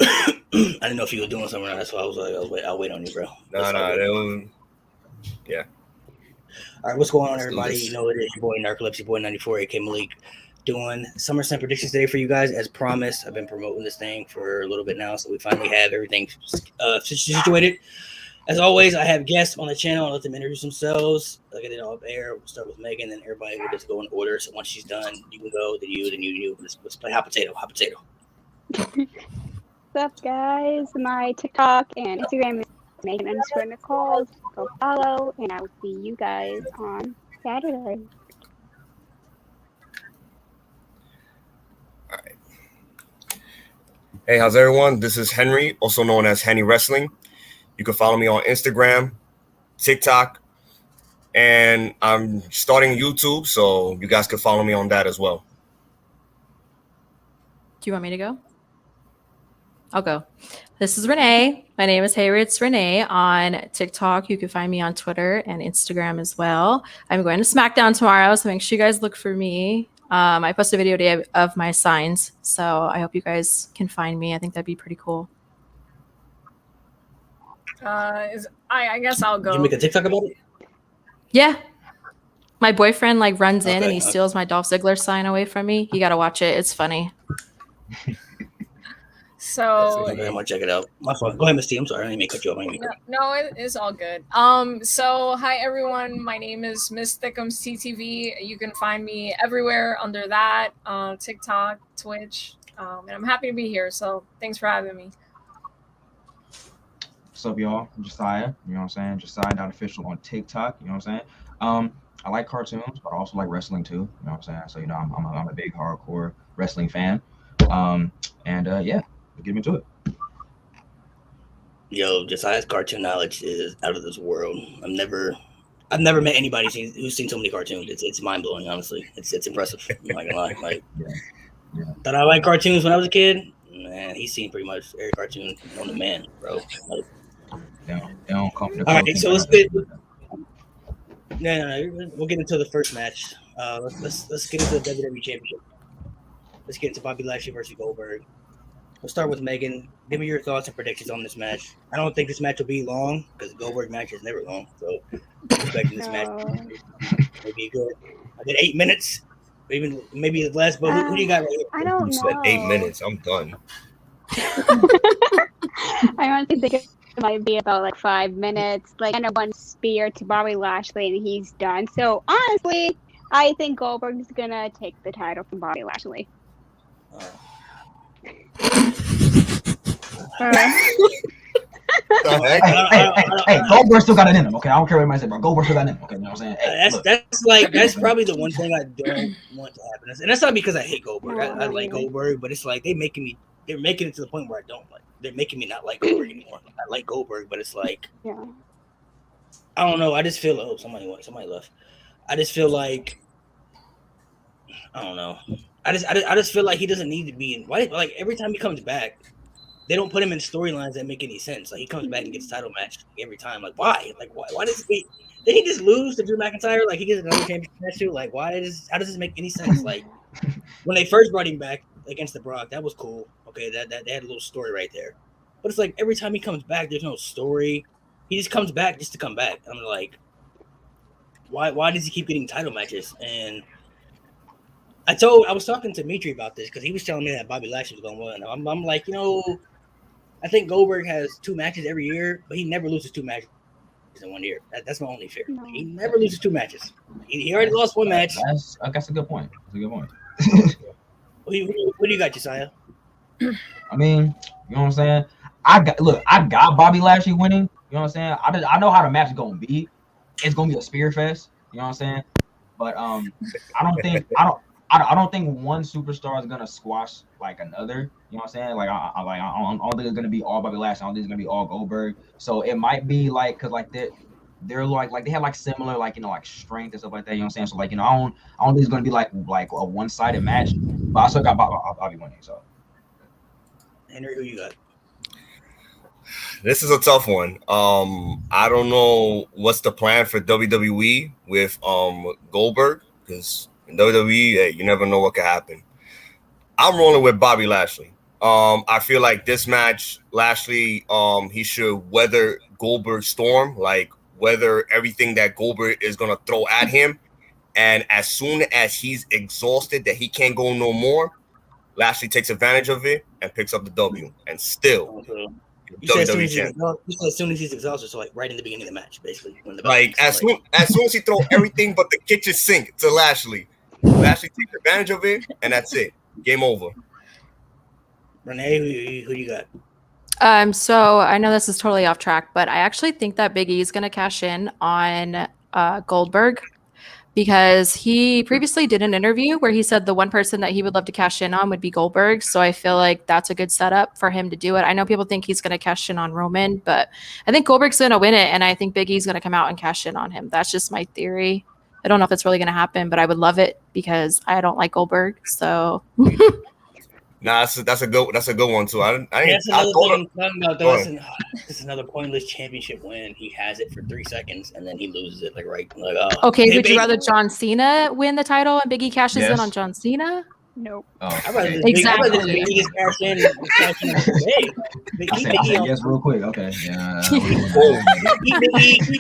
I didn't know if you were doing something. That's why I was like, I'll wait on you, bro. Yeah. All right, what's going on, everybody? You know it is your boy Narcolepsy Boy 94, AK Malik, doing SummerSlam predictions today for you guys. As promised, I've been promoting this thing for a little bit now, so we finally have everything situated. As always, I have guests on the channel. I'll let them introduce themselves. I'll get it all up air. We'll start with Megan, then everybody will just go in order. So once she's done, you can go, then you. Let's play hot potato. What's up, guys? My TikTok and Instagram is Megan_Nicole. Go follow, and I will see you guys on Saturday. All right. Hey, how's everyone? This is Henry, also known as Henny Wrestling. You can follow me on Instagram, TikTok, and I'm starting YouTube, so you guys can follow me on that as well. Do you want me to go? I'll go. This is Renee. My name is Hayritz Renee on TikTok. You can find me on Twitter and Instagram as well. I'm going to SmackDown tomorrow, so make sure you guys look for me. I posted a video today of my signs, so I hope you guys can find me. I think that'd be pretty cool. I guess I'll go. Did you make a TikTok about it? Yeah. My boyfriend runs in and he steals my Dolph Ziggler sign away from me. You got to watch it. It's funny. So I'm gonna check it out. My fault. Go ahead, Misty. I'm sorry. I didn't mean to cut you off. No, it's all good. So hi everyone. My name is Miss Thickums TTV. You can find me everywhere under that, TikTok, Twitch, and I'm happy to be here. So thanks for having me. What's up, y'all? I'm Josiah. You know what I'm saying? Josiah.official on TikTok. You know what I'm saying? I like cartoons, but I also like wrestling too. You know what I'm saying? So I'm a big hardcore wrestling fan. Yeah. Get into it. Yo, Josiah's cartoon knowledge is out of this world. I've never met anybody who's seen so many cartoons. It's mind blowing, honestly. It's impressive. I'm not gonna lie. Thought I liked cartoons when I was a kid. Man, he's seen pretty much every cartoon on the man, bro. They don't come to. All right, so let's get. No. We'll get into the first match. Let's get into the WWE Championship. Let's get into Bobby Lashley versus Goldberg. We'll start with Megan. Give me your thoughts and predictions on this match. I don't think this match will be long because Goldberg match is never long. So I'm expecting this match will be good. I did 8 minutes, maybe less. But who do you got right here? I don't know. Said 8 minutes. I'm done. I honestly think it might be about 5 minutes. I know one spear to Bobby Lashley and he's done. So honestly, I think Goldberg is gonna take the title from Bobby Lashley. Hey, Goldberg still got it in him. Okay, I don't care what anybody says, bro. Goldberg still got it in him. Okay, you know what I'm saying? That's probably the one thing I don't want to happen, and that's not because I hate Goldberg. I like Goldberg, but it's they're making it to the point where I don't like. They're making me not like Goldberg anymore. I like Goldberg, but it's I don't know. I just feel somebody left. I just feel I don't know. I just feel like he doesn't need to be in. Why? Every time he comes back, they don't put him in storylines that make any sense. He comes back and gets a title match every time. Why? Why does he? Did he just lose to Drew McIntyre? He gets another championship match too. How does this make any sense? When they first brought him back against the Brock, that was cool. Okay, that they had a little story right there. But it's every time he comes back, there's no story. He just comes back just to come back. I'm why does he keep getting title matches? And I was talking to Mitri about this because he was telling me that Bobby Lashley was going to win. I'm I think Goldberg has 2 matches every year, but he never loses 2 matches in 1 year. That's my only fear. No. He never loses 2 matches. He already lost 1 match. That's a good point. What do you got, Josiah? I mean, you know what I'm saying? I got Bobby Lashley winning. You know what I'm saying? I know how the match is going to be. It's going to be a spear fest. You know what I'm saying? But I don't think one superstar is gonna squash another. You know what I'm saying? I don't think it's gonna be all Bobby Lashley. I don't think it's gonna be all Goldberg. So it might be because they're they have similar strength and stuff like that. You know what I'm saying? So I don't think it's gonna be a one-sided match. But I still got Bobby winning. So Henry, who you got? This is a tough one. I don't know what's the plan for WWE with Goldberg because in WWE, you never know what could happen. I'm rolling with Bobby Lashley. I feel like this match, Lashley, he should weather Goldberg's storm, like weather everything that Goldberg is gonna throw at him. And as soon as he's exhausted that he can't go no more, Lashley takes advantage of it and picks up the W. And still, you said WWE champ. as soon as he's exhausted, so like right in the beginning of the match, basically. When the Like as soon as he throw everything but the kitchen sink to Lashley, Lashley takes advantage of it, and that's it. Game over. Renee, who you got? So I know this is totally off track, but I actually think that Big E is going to cash in on Goldberg because he previously did an interview where he said the one person that he would love to cash in on would be Goldberg. So I feel like that's a good setup for him to do it. I know people think he's going to cash in on Roman, but I think Goldberg's going to win it, and I think Big E's going to come out and cash in on him. That's just my theory. I don't know if it's really going to happen, but I would love it because I don't like Goldberg. So. Nah, that's a good one too. That's another thing I'm talking about though. This is another pointless championship win. He has it for 3 seconds and then he loses it Okay, would you rather John Cena win the title and Big E cashes in on John Cena? Nope. Exactly. Big E just cash in and cash in. Hey, Big E, yes, real quick. Okay. Yeah. Keep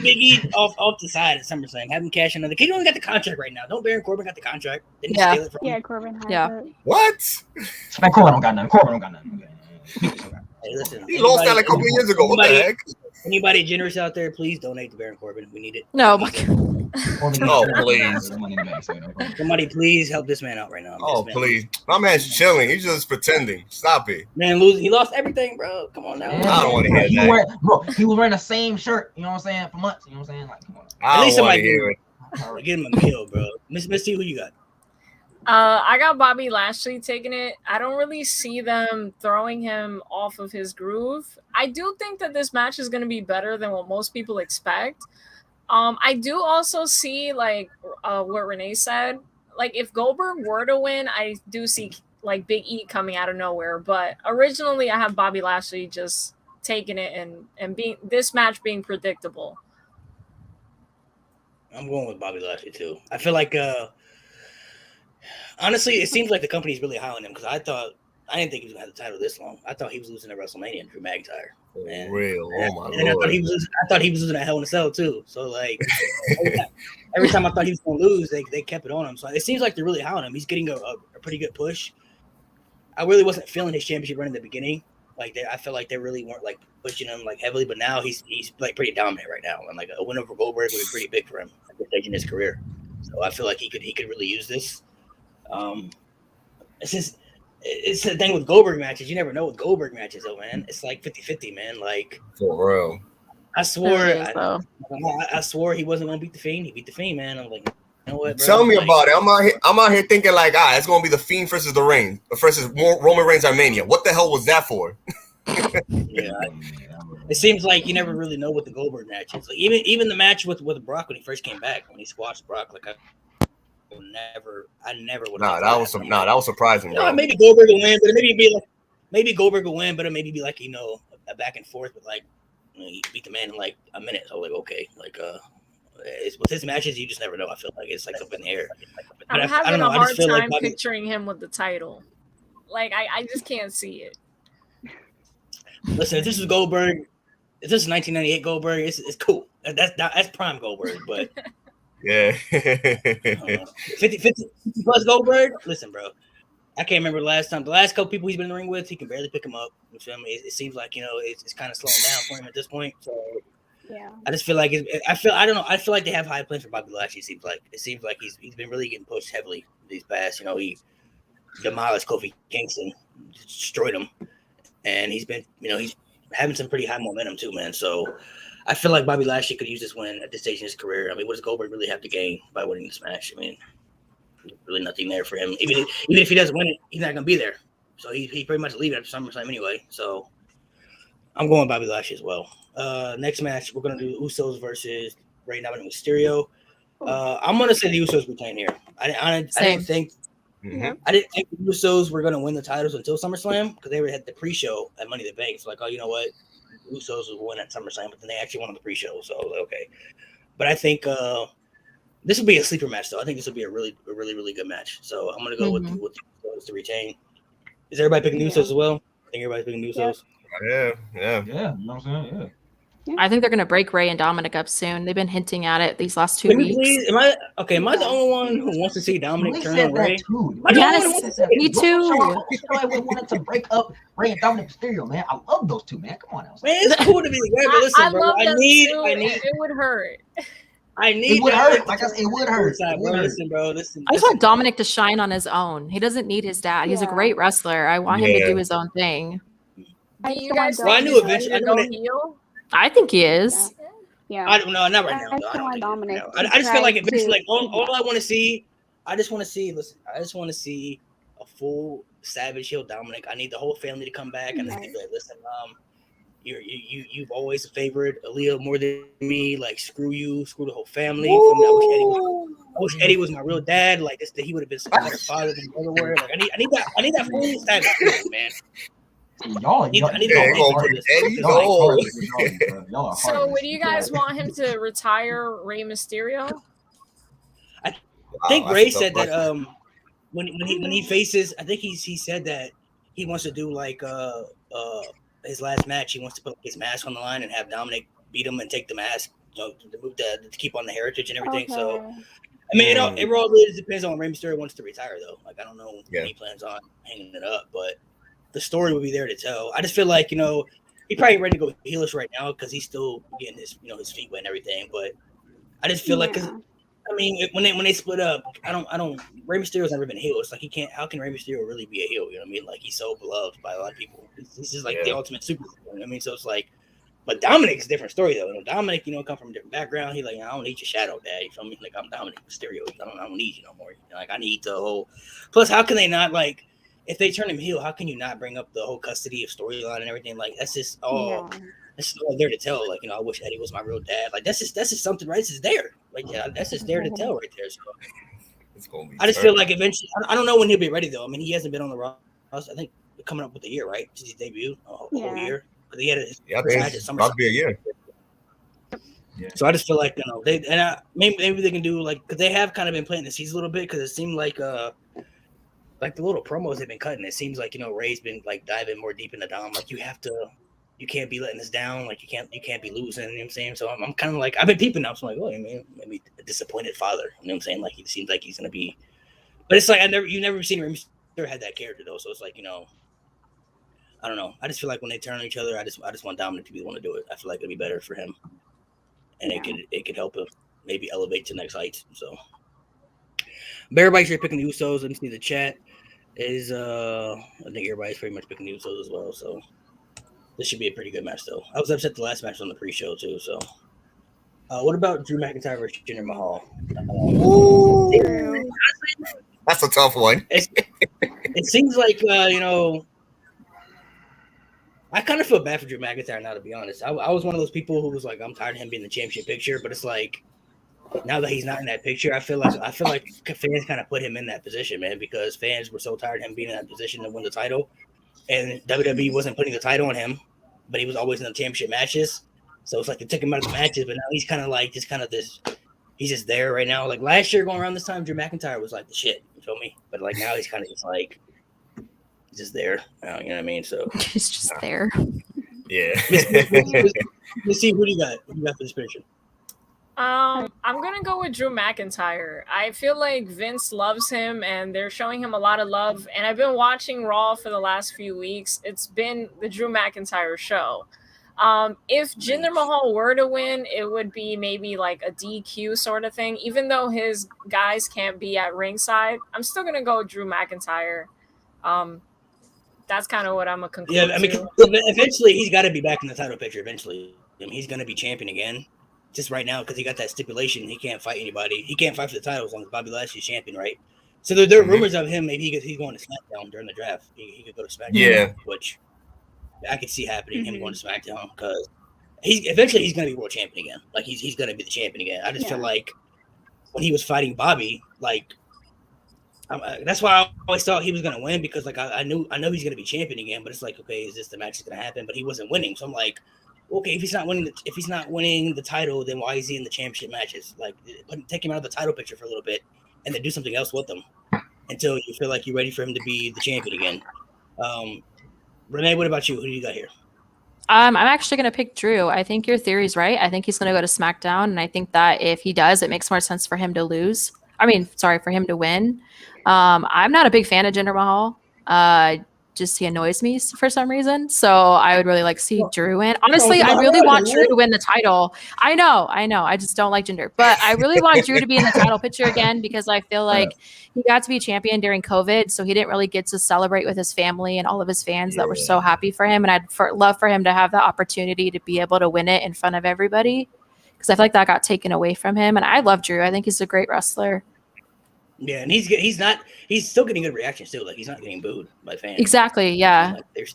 Big E off the side at SummerSlam. Have him cash another. He only got the contract right now. Don't Baron Corbin got the contract? Didn't he steal it from him? Corbin has it. What? Man, Corbin don't got nothing. Okay. Hey, listen. He lost that like a couple of years ago. What the heck? Anybody generous out there, please donate to Baron Corbin. We need it. No, my God. Oh, please. Somebody please help this man out right now. Oh, please. My man's chilling. He's just pretending. Stop it. Man, he lost everything, bro. Come on now. I don't want to hear that. Bro, he was wearing the same shirt, you know what I'm saying, for months. You know what I'm saying? Like, come on. I don't want to hear it. Give him a meal, bro. Miss T, who you got? I got Bobby Lashley taking it. I don't really see them throwing him off of his groove. I do think that this match is going to be better than what most people expect. I do also see like what Renee said. Like if Goldberg were to win, I do see like Big E coming out of nowhere. But originally, I have Bobby Lashley just taking it and being this match being predictable. I'm going with Bobby Lashley too. I feel like honestly, it seems like the company's really high on him because I didn't think he was gonna have the title this long. I thought he was losing at WrestleMania and Drew McIntyre. For real. Oh my and Lord. I thought he was losing at Hell in a Cell too. So like every time I thought he was gonna lose, they kept it on him. So it seems like they're really high on him. He's getting a pretty good push. I really wasn't feeling his championship run in the beginning. Like I felt like they really weren't like pushing him like heavily, but now he's like pretty dominant right now. And like a win over Goldberg would be pretty big for him at this stage in his career. So I feel like he could really use this. It's the thing with Goldberg matches. You never know with Goldberg matches, though, man. It's like 50-50, man. Like for real. I swore he wasn't gonna beat the Fiend. He beat the Fiend, man. I'm like, you know what, bro? Tell me about it. I'm out here thinking like, it's gonna be the Fiend versus the Reign versus Roman Reigns at Mania. What the hell was that for? Yeah, it seems like you never really know what the Goldberg match is. Like even the match with Brock when he first came back, when he squashed Brock, like I never would. That was surprising. You know, maybe Goldberg will win, but maybe Goldberg will win, but it maybe be like a back and forth, but like he beat the man in like a minute. So like okay, like it's with his matches you just never know. I feel like it's like up in the air. I'm having a hard time picturing him with the title. Like I just can't see it. Listen, if this is Goldberg, if this is 1998 Goldberg, it's cool. That's prime Goldberg, but. Yeah. 50 plus Goldberg. Listen, bro. I can't remember the last couple people he's been in the ring with, he can barely pick him up. You feel me? It seems like it's kind of slowing down for him at this point. So yeah, I just feel like I feel like they have high plans for Bobby Lashley. It seems like he's been really getting pushed heavily these past. He demolished Kofi Kingston, destroyed him, and he's been he's having some pretty high momentum too, man. So. I feel like Bobby Lashley could use this win at this stage in his career. I mean, what does Goldberg really have to gain by winning this match? I mean, really nothing there for him. Even if he doesn't win it, he's not going to be there. So he pretty much leave it after SummerSlam anyway. So I'm going Bobby Lashley as well. Next match, we're going to do Usos versus Rey Mysterio and Mysterio. I'm going to say the Usos retain here. I didn't think the Usos were going to win the titles until SummerSlam because they already had the pre-show at Money in the Bank. It's like, oh, you know what? Usos will win at SummerSlam, but then they actually won on the pre-show, so okay. But I think this will be a sleeper match, though. I think this will be a really good match. So I'm gonna go with the Usos to retain. Is everybody picking the Usos as well? think everybody's picking the Usos. Yeah. Yeah, you know what I'm saying? Yeah. I think they're going to break Ray and Dominic up soon. They've been hinting at it these last 2 Can you weeks. please? Am I the only one who wants to see Dominic Ray turn said on Ray? that too. I don't Yes, want to see it. me too. I wanted to break up Ray and Dominic Mysterio, man. I love those two, man. Come on now. Man, it's cool to be together. But I listen, bro. love I them need. too. It would hurt. I need. It would Dominic hurt. to Like I turn said, it would hurt. side, It would bro. hurt. Listen, bro. Listen. I just want Dominic to shine on his own. He doesn't need his dad. He's a Yeah. great wrestler. I want him to Yeah. do his own thing. I Do you just guys want Well, I think knew he's eventually- ready to I know go that- heel? I think he is. Yeah. I don't know. Not right now. I though. I still don't want think Dominic so, to no. I just feel like try eventually, to- like all I want to see. I just want to see. Listen, I just want to see a full Savage heel Dominic. I need the whole family to come back and just be like, listen, you've always favored Aaliyah more than me. Like, screw you, screw the whole family. I wish Eddie was my real dad. Like this, he would have been such a better father than everywhere. Like I need that full Savage heel, man. Y'all, I need y'all, to Yeah, go go into for this. Eddie. y'all are No. heartless, y'all are So, heartless. would you guys want him to retire Rey Mysterio? I think Wow, Ray that's a said tough that question. when he faces, I think he said that he wants to do like his last match. He wants to put his mask on the line and have Dominic beat him and take the mask, to move to keep on the heritage and everything. So I mean, it all really depends on when Rey Mysterio wants to retire, though. Like I don't know when he plans on hanging it up, but the story will be there to tell. I just feel like he's probably ready to go heelish right now because he's still getting his his feet wet and everything. But I just feel like, 'cause I mean, when they split up, I don't. Rey Mysterio's never been a heel. It's like he can't. How can Rey Mysterio really be a heel? You know what I mean? Like he's so beloved by a lot of people. He's just like the ultimate superhero. You know what I mean? So it's like, but Dominic's a different story though. Dominic, come from a different background. He's like, I don't need your shadow, Dad. You feel me? Like I'm Dominic Mysterio. I don't need you no more. Like I need the whole. Plus, how can they not like? If they turn him heel, how can you not bring up the whole custody of storyline and everything? Like that's just all. That's all there to tell. Like I wish Eddie was my real dad. Like that's just something. Right? It's just there. Like that's just there to tell right there. So It's gonna be I just feel like eventually. I don't know when he'll be ready though. I mean, he hasn't been on the roster. I think coming up with a year, right? Since his debut, a whole year. But he had his first match at SummerSlam. Be a year. So I just feel like maybe they can do like because they have kind of been playing the season a little bit because it seemed like the little promos they've been cutting. It seems like Ray's been like diving more deep into Dom. Like you can't be letting us down. Like you can't be losing. You know what I'm saying? So I'm kind of like I've been peeping now. So I'm like, oh man, maybe a disappointed father. You know what I'm saying? Like he seems like he's gonna be, but it's like you never seen Rey Mysterio had that character though. So it's like I don't know. I just feel like when they turn on each other, I just want Dominic to be the one to do it. I feel like it'd be better for him, and it could help him maybe elevate to the next heights. So, but everybody's here picking the Usos. Let me see the chat. Is I think everybody's pretty much picking the Usos as well. So this should be a pretty good match, though. I was upset the last match on the pre-show too. So, what about Drew McIntyre versus Jinder Mahal? That's a tough one. It seems like I kind of feel bad for Drew McIntyre now, to be honest. I was one of those people who was like, I'm tired of him being in the championship picture, but it's like now that he's not in that picture, I feel like fans kind of put him in that position, man, because fans were so tired of him being in that position to win the title, and WWE wasn't putting the title on him, but he was always in the championship matches. So it's like they took him out of the matches, but now he's kind of like he's just there right now. Like last year going around this time, Drew McIntyre was like the shit. You feel me? But like now he's kind of just like. Just there, you know what I mean. So he's just there. Yeah. Let's see who you got. Who you got for this prediction? I'm gonna go with Drew McIntyre. I feel like Vince loves him, and they're showing him a lot of love. And I've been watching Raw for the last few weeks. It's been the Drew McIntyre show. If Jinder Mahal were to win, it would be maybe like a DQ sort of thing. Even though his guys can't be at ringside, I'm still gonna go with Drew McIntyre. That's kind of what I'm a conclude. Yeah, I mean, eventually he's got to be back in the title picture. Eventually, I mean, he's going to be champion again. Just right now, because he got that stipulation, he can't fight anybody. He can't fight for the title as long as Bobby Lashley's champion, right? So there are rumors of him. Maybe he's going to SmackDown during the draft. He could go to SmackDown. Yeah, which I could see happening. Him going to SmackDown because eventually he's going to be world champion again. Like he's going to be the champion again. I just feel like when he was fighting Bobby, like. That's why I always thought he was gonna win because like I know he's gonna be champion again, but it's like okay, is this the match that's gonna happen? But he wasn't winning, so I'm like, okay, if he's not winning the title, then why is he in the championship matches? Like, take him out of the title picture for a little bit, and then do something else with him until you feel like you're ready for him to be the champion again. Renee, what about you? Who do you got here? I'm actually going to pick Drew. I think your theory's right. I think he's going to go to SmackDown, and I think that if he does, it makes more sense for him to lose. For him to win. I'm not a big fan of Jinder Mahal. Just he annoys me for some reason. So I would really like to see Drew win. Honestly, I really want Drew to win the title. I know. I just don't like Jinder, but I really want Drew to be in the title picture again because I feel like he got to be champion during COVID, so he didn't really get to celebrate with his family and all of his fans that were so happy for him. And I'd love for him to have the opportunity to be able to win it in front of everybody because I feel like that got taken away from him. And I love Drew. I think he's a great wrestler. Yeah, and he's still getting good reactions too. Like he's not getting booed by fans. Exactly. Yeah. Like,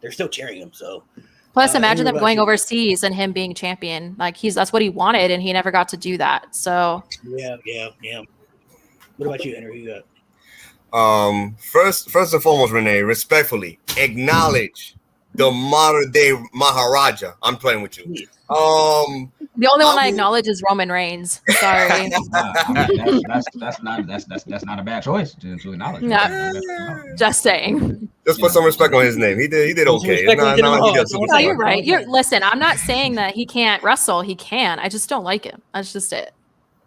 they're still cheering him. So plus, imagine them going overseas and him being champion. Like that's what he wanted, and he never got to do that. So yeah. What about you, Henry? Who you got? First and foremost, Renee, respectfully acknowledge the modern day Maharaja. I'm playing with you. The only one I acknowledge is Roman Reigns. Sorry. That's not a bad choice to acknowledge. No, just saying. Just put some respect on his name. He did okay. No, you're right. Listen, I'm not saying that he can't wrestle. He can. I just don't like him. That's just it.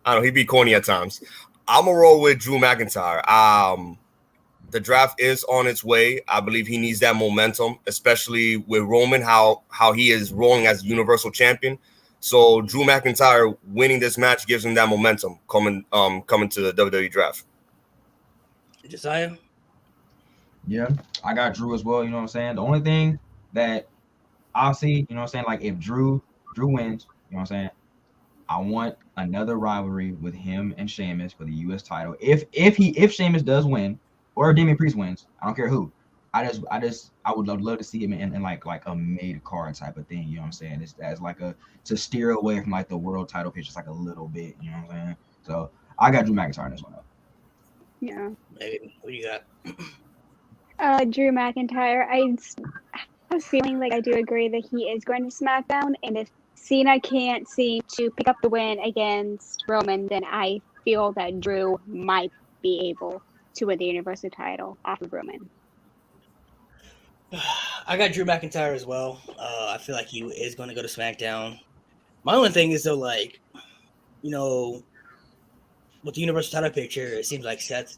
I don't know. He'd be corny at times. I'm gonna roll with Drew McIntyre. The draft is on its way. I believe he needs that momentum, especially with Roman, how he is rolling as Universal Champion. So Drew McIntyre winning this match gives him that momentum coming to the WWE draft. Josiah? Yeah, I got Drew as well. You know what I'm saying? The only thing that I'll see, you know what I'm saying, like if Drew wins, you know what I'm saying, I want another rivalry with him and Sheamus for the U.S. title. If Sheamus does win, or Damian Priest wins, I don't care who. I would love to see him in like a made card type of thing. You know what I'm saying? It's as like to steer away from like the world title picture, just like a little bit. You know what I'm saying? So I got Drew McIntyre in this one up. Yeah. Maybe. Who you got? Drew McIntyre. I have a feeling like I do agree that he is going to SmackDown, and if Cena can't seem to pick up the win against Roman, then I feel that Drew might be able to win the Universal title off of Roman. I got Drew McIntyre as well. I feel like he is going to go to SmackDown. My only thing is though, like, you know, with the Universal title picture, it seems like Seth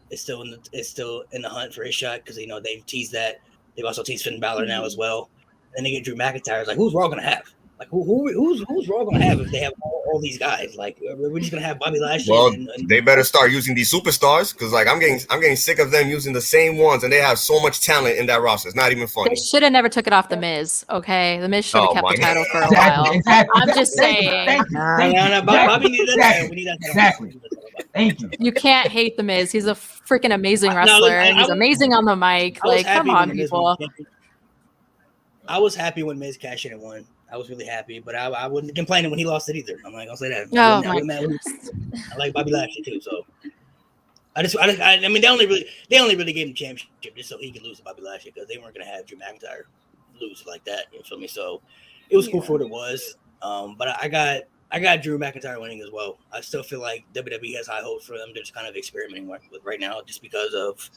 is still in the hunt for his shot because they've teased that. They've also teased Finn Balor now as well. Then they get Drew McIntyre. It's like, who's Raw going to have? Like, who's Raw going to have if they have all these guys? Like, we're just going to have Bobby Lashley. Well, they better start using these superstars because, like, I'm getting sick of them using the same ones, and they have so much talent in that roster. It's not even funny. They should have never took it off The Miz. Okay, The Miz should have kept the title for a while. Exactly. I'm just saying. Bobby needs that. We need that. Exactly. Thank you. You can't hate The Miz. He's a freaking amazing wrestler. He's amazing on the mic. Like, come on, people. I was happy when Miz cashed in and won. I was really happy, but I wouldn't complain when he lost it either. I'm like, I'll say that. Oh my goodness. I like Bobby Lashley too, so I mean, they only really gave him championship just so he could lose to Bobby Lashley because they weren't gonna have Drew McIntyre lose like that. You feel me? So it was cool for what it was. But I got Drew McIntyre winning as well. I still feel like WWE has high hopes for them. They're just kind of experimenting with right now, just because of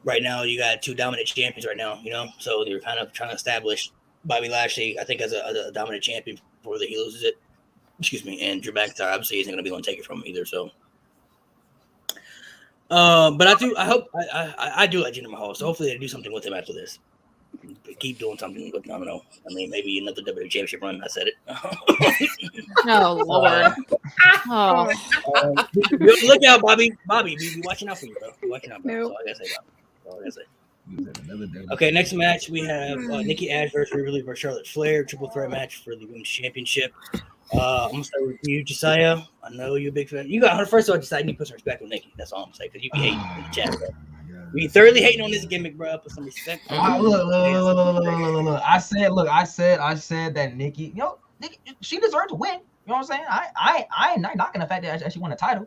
right now you got two dominant champions right now. So they're kind of trying to establish Bobby Lashley, I think, as a dominant champion before that he loses it. Excuse me. And Drew McIntyre obviously isn't going to be able to take it from him either. So, but I do like Jinder Mahal. So hopefully they do something with him after this. Keep doing something with, I don't know. I mean, maybe another WWE Championship run. I said it. Oh Lord. Look out, Bobby. Be watching out for you, bro. Be watching out, bro. Nope. That's all I gotta say. Okay, next match we have Nikki Ash versus Rhea versus Charlotte Flair, triple threat match for the Women's Championship. I'm gonna start with you, Josiah. I know you're a big fan. You got her first of all. Josiah, you need to put some respect on Nikki. That's all I'm saying because you be hating in the chat, bro. We thoroughly hating on this gimmick, bro. Put some respect. Look. I said that Nikki, Nikki, she deserved to win. You know what I'm saying? I ain't not knocking the fact that she won a title.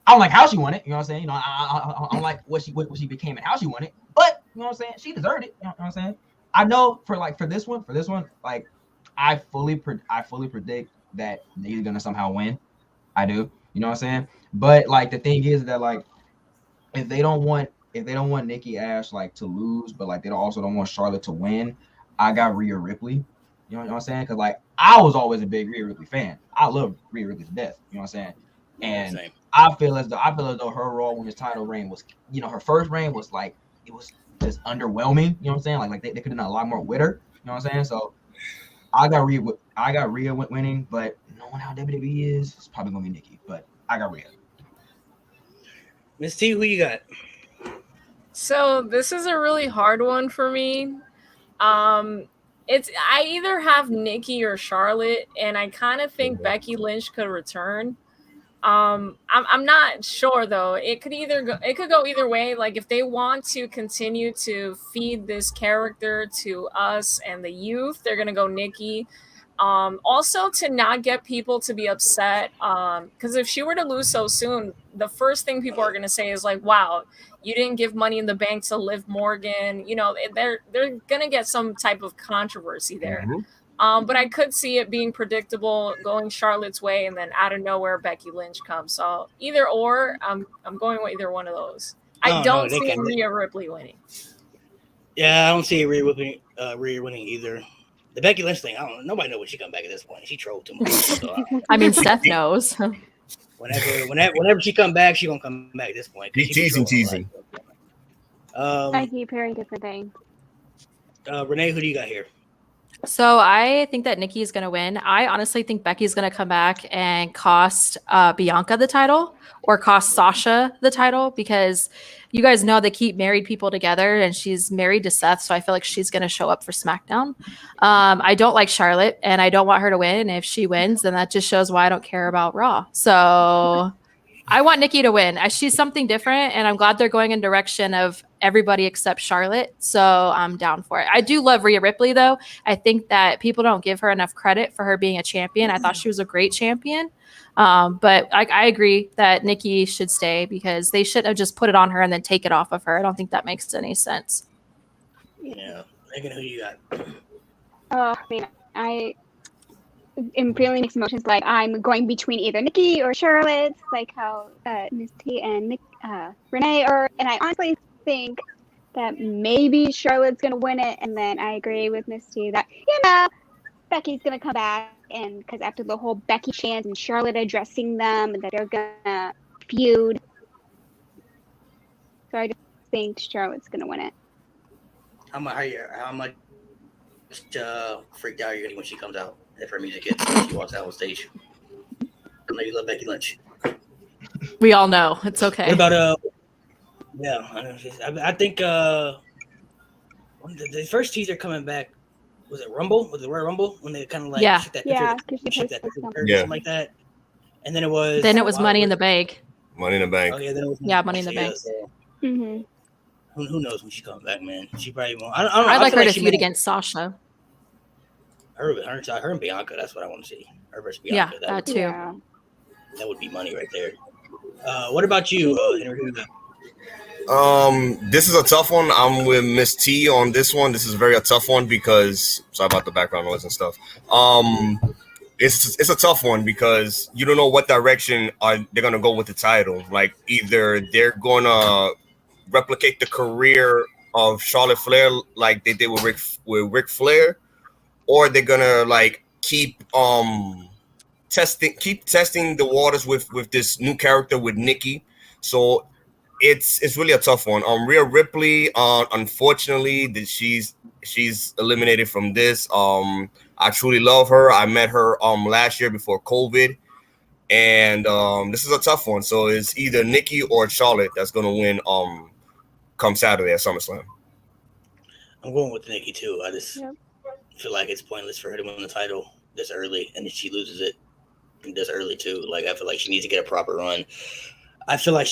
I don't like how she won it. You know what I'm saying? I don't like what she became and how she won it. But you know what I'm saying? She deserved it. You know what I'm saying? I know for this one, like I fully predict that Nikki's gonna somehow win. I do. You know what I'm saying? But like the thing is that like if they don't want if they don't want Nikki Ash like to lose, but like they also don't want Charlotte to win, I got Rhea Ripley. You know what I'm saying? Because like I was always a big Rhea Ripley fan. I love Rhea Ripley to death. You know what I'm saying? And Same. I feel as though her Raw Women's title reign was, you know, her first reign was like it was just underwhelming. You know what I'm saying? Like they could have done a lot more with her. You know what I'm saying? So I got Rhea winning, but knowing how WWE is, it's probably gonna be Nikki. But I got Rhea. Miss T, who you got? So this is a really hard one for me. I either have Nikki or Charlotte, and I kind of think Becky Lynch could return. I'm not sure though. It could go either way. Like if they want to continue to feed this character to us and the youth, they're gonna go Nikki. Also to not get people to be upset. Because if she were to lose so soon, the first thing people are gonna say is like, "Wow, you didn't give Money in the Bank to Liv Morgan." You know, they're gonna get some type of controversy there. But I could see it being predictable, going Charlotte's way, and then out of nowhere Becky Lynch comes. So either or, I'm going with either one of those. I don't see Rhea Ripley winning. Yeah, I don't see Rhea winning either. The Becky Lynch thing, I don't know. Nobody knows when she come back at this point. She trolled too much. So, I mean, Seth knows. Whenever she come back, she gonna come back at this point. He's teasing. I keep hearing different things. Renee, who do you got here? So I think that Nikki is going to win. I honestly think Becky's going to come back and cost Bianca the title or cost Sasha the title, because you guys know they keep married people together, and she's married to Seth. So I feel like she's going to show up for SmackDown. I don't like Charlotte, and I don't want her to win. And if she wins, then that just shows why I don't care about Raw. So I want Nikki to win. She's something different, and I'm glad they're going in direction of everybody except Charlotte. So I'm down for it. I do love Rhea Ripley, though. I think that people don't give her enough credit for her being a champion. I thought she was a great champion. But I agree that Nikki should stay, because they should have just put it on her and then take it off of her. I don't think that makes any sense. Yeah. Megan, who you got? I mean, I am feeling mixed emotions. Like I'm going between either Nikki or Charlotte, like how Miss T and Renee are. And I honestly think that maybe Charlotte's gonna win it, and then I agree with Miss T that Becky's gonna come back, and because after the whole Becky chance and Charlotte addressing them, that they're gonna feud. So I just think Charlotte's gonna win it. How much freaked out are you gonna when she comes out? If her music hits when she walks out on stage. I know you love Becky Lynch. We all know. It's okay. What about I think the first teaser coming back, was it Rumble? Was it Royal Rumble when they kind of like shook that picture, something like that? And then it was Money in the Bank. Money in the Bank. Oh yeah, then it was Money in the Bank. So, Mm-hmm. who knows when she comes back, man? She probably won't. I'd like her to feud against Sasha. Her and Bianca. That's what I want to see. Her versus Bianca. Yeah, that too. Yeah. That would be money right there. What about you, Henry? This is a tough one. I'm with Miss T on this one. This is a tough one because sorry about the background noise and stuff. It's a tough one because you don't know what direction they're gonna go with the title. Like either they're gonna replicate the career of Charlotte Flair like they did with Ric Flair, or they're gonna like keep testing the waters with this new character with Nikki. So it's really a tough one. Rhea Ripley, unfortunately, that she's eliminated from this. I truly love her. I met her last year before COVID, and this is a tough one. So it's either Nikki or Charlotte that's gonna win come Saturday at SummerSlam. I'm going with Nikki too. I just feel like it's pointless for her to win the title this early, and if she loses it this early too. Like I feel like she needs to get a proper run. I feel like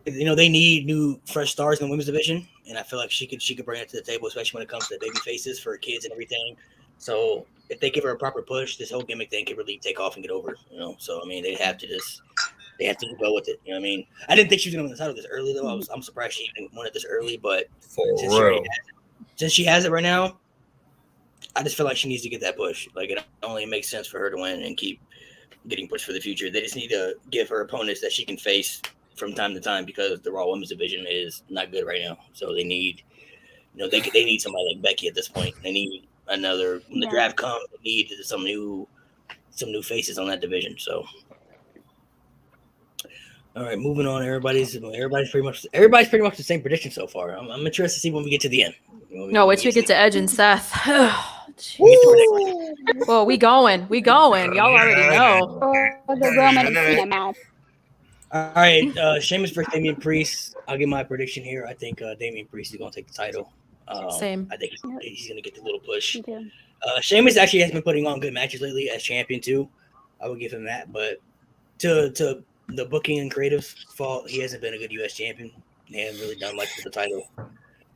they need new fresh stars in the women's division, and I feel like she could bring it to the table, especially when it comes to baby faces for kids and everything. So if they give her a proper push, this whole gimmick thing can really take off and get over. So I mean, they have to go with it. You know what I mean? I didn't think she was gonna win the title this early though. I'm surprised she even won it this early, but since she has it right now, I just feel like she needs to get that push. Like it only makes sense for her to win and keep getting pushed for the future. They just need to give her opponents that she can face from time to time because the Raw Women's division is not good right now. So they need, they need somebody like Becky at this point. They need another when the draft comes. They need some new faces on that division. So, all right, moving on. Everybody's pretty much the same prediction so far. I'm interested to see when we get to the end. Wait till we get to Edge and Seth. Well, we going. Y'all already know. For the Roman and Cena match. All right, Sheamus versus Damian Priest. I'll give my prediction here. I think Damian Priest is going to take the title. Same. I think he's going to get the little push. Me too. Sheamus actually has been putting on good matches lately as champion too. I would give him that, but to the booking and creative fault, he hasn't been a good U.S. champion. They haven't really done much with the title.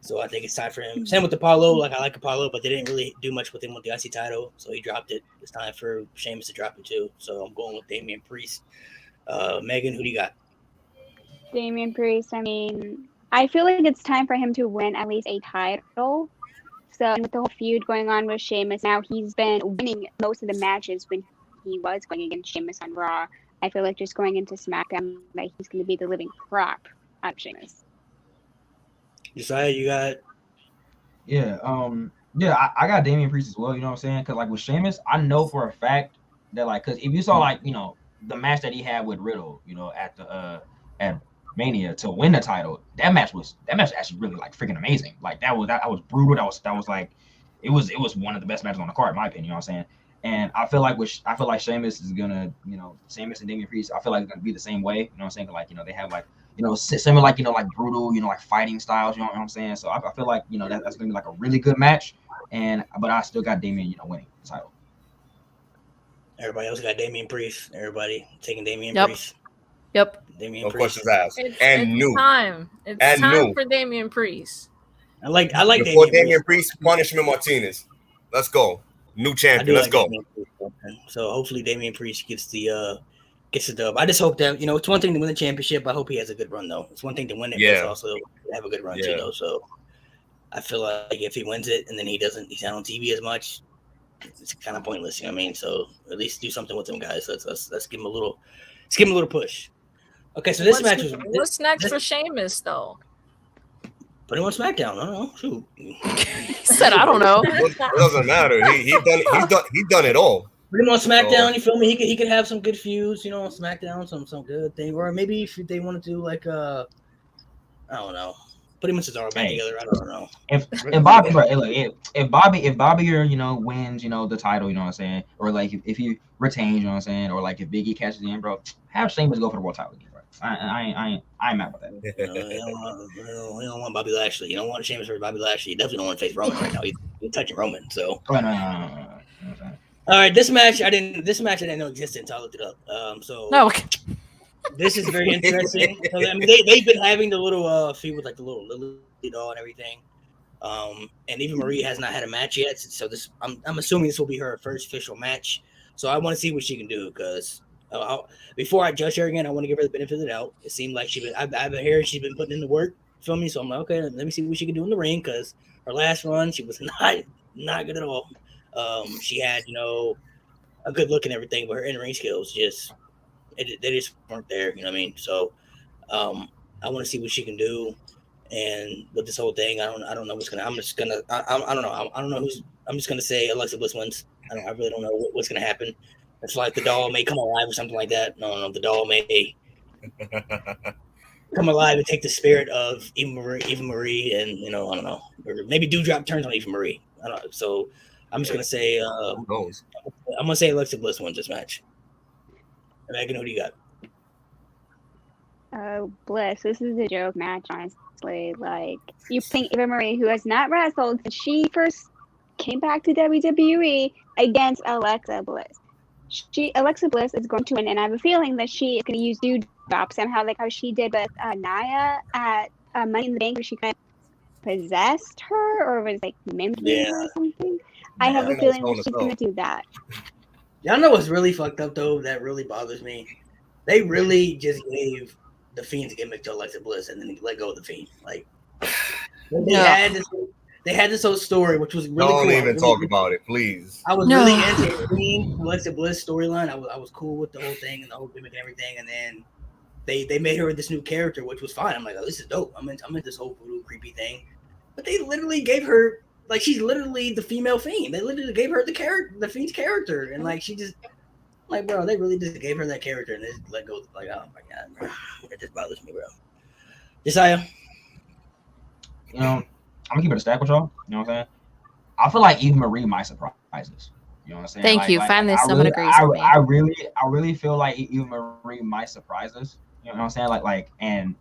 So I think it's time for him. Same with Apollo. I like Apollo, but they didn't really do much with him with the IC title, so he dropped it. It's time for Sheamus to drop it too. So I'm going with Damian Priest. Megan, who do you got? Damian Priest. I mean, I feel like it's time for him to win at least a title. So with the whole feud going on with Sheamus, now he's been winning most of the matches when he was going against Sheamus on Raw. I feel like just going into SmackDown, that he's going to be the living crap out of Sheamus. Josiah, you got? Yeah, I got Damian Priest as well. You know what I'm saying? Because like with Sheamus, I know for a fact that like, because if you saw like the match that he had with Riddle, at the at Mania to win the title, that match was actually really like freaking amazing. Like that was brutal. That was like it was one of the best matches on the card in my opinion. You know what I'm saying? And I feel like Sheamus is gonna, Sheamus and Damian Priest, I feel like it's gonna be the same way. You know what I'm saying? Like, they have like, similar like, like brutal, like fighting styles. You know what I'm saying? So I feel like, that's gonna be like a really good match. But I still got Damian, winning the title. Everybody else got Damian Priest. Everybody taking Damian Priest. Yep. Damian No Priest. questions asked. It's new. time. It's time for Damian Priest. I like before Damian Priest, Punishment Martinez. Let's go. New champion. Let's go. So hopefully Damian Priest gets the dub. I just hope that it's one thing to win the championship. I hope he has a good run though. It's one thing to win it, but it's also have a good run too. Though. So I feel like if he wins it and then he's not on TV as much, it's kind of pointless. You know what I mean? So at least do something with them guys. Let's give him a little push. Okay, so this match was. What's next for Sheamus though? Put him on SmackDown. I don't know. Shoot. He said, I don't know. It doesn't matter. He done it all. Put him on SmackDown. You feel me? He could have some good feuds, on SmackDown, some good thing, or maybe if they want to do like I don't know, put him and Cesaro back together. I don't know. If Bobby, if Bobby wins, the title, you know what I'm saying, or like if he retains, you know what I'm saying, or like if Big E catches in, bro, have Sheamus go for the world title again, bro. I ain't mad about that. You don't want Bobby Lashley. You don't want Sheamus for Bobby Lashley. You definitely don't want to face Roman right now. He's touching Roman. So. No. All right, this match I didn't know existed until I looked it up. No. This is very interesting. So, I mean, they've been having the little feud with like the little Lily doll and everything. And Eva Marie has not had a match yet. So I'm assuming this will be her first official match. So I want to see what she can do because before I judge her again, I want to give her the benefit of the doubt. It seemed like I've been hearing she's been putting in the work. Feel me? So I'm like, okay, let me see what she can do in the ring because her last run she was not good at all. She had a good look and everything, but her in-ring skills they just weren't there. You know what I mean? So I want to see what she can do. And with this whole thing, I don't know what's gonna. I don't know. I don't know who's. I'm just gonna say Alexa Bliss wins. I really don't know what's gonna happen. It's like the doll may come alive or something like that. No, the doll may come alive and take the spirit of Eva Marie, and I don't know, or maybe Dewdrop turns on Eva Marie. I don't know. So I'm just gonna say I'm gonna say Alexa Bliss wins this match. Megan, who do you got? Bliss. This is a joke match, honestly. Like, you think Eva Marie, who has not wrestled since she first came back to WWE, against Alexa Bliss. Alexa Bliss is going to win, and I have a feeling that she is going to use Dewdrop somehow, like how she did with Nia at Money in the Bank, where she kind of possessed her, or was like mimicking her or something. I have a feeling that she's going to do that. Y'all know what's really fucked up though? That really bothers me. They really just gave the Fiend's gimmick to Alexa Bliss and then let go of the Fiend. Like they had this whole story, which was really Don't cool. even talk about it, please. I was really into the Fiend Alexa Bliss storyline. I was cool with the whole thing and the whole gimmick and everything, and then they made her this new character, which was fine. I'm like, oh, this is dope. I'm into this whole voodoo creepy thing. But they literally gave her like she's literally the female Fiend. They literally gave her the Fiend's character, and like she just like, bro, they really just gave her that character and just let go. Like, oh my god, bro, it just bothers me, bro. Josiah, I'm gonna keep it a stack with y'all. You know what I'm saying? I feel like Eva Marie might surprise us. You know what I'm saying? Thank you. Finally, someone agrees with me. I really feel like Eva Marie might surprise us. You know what I'm saying? And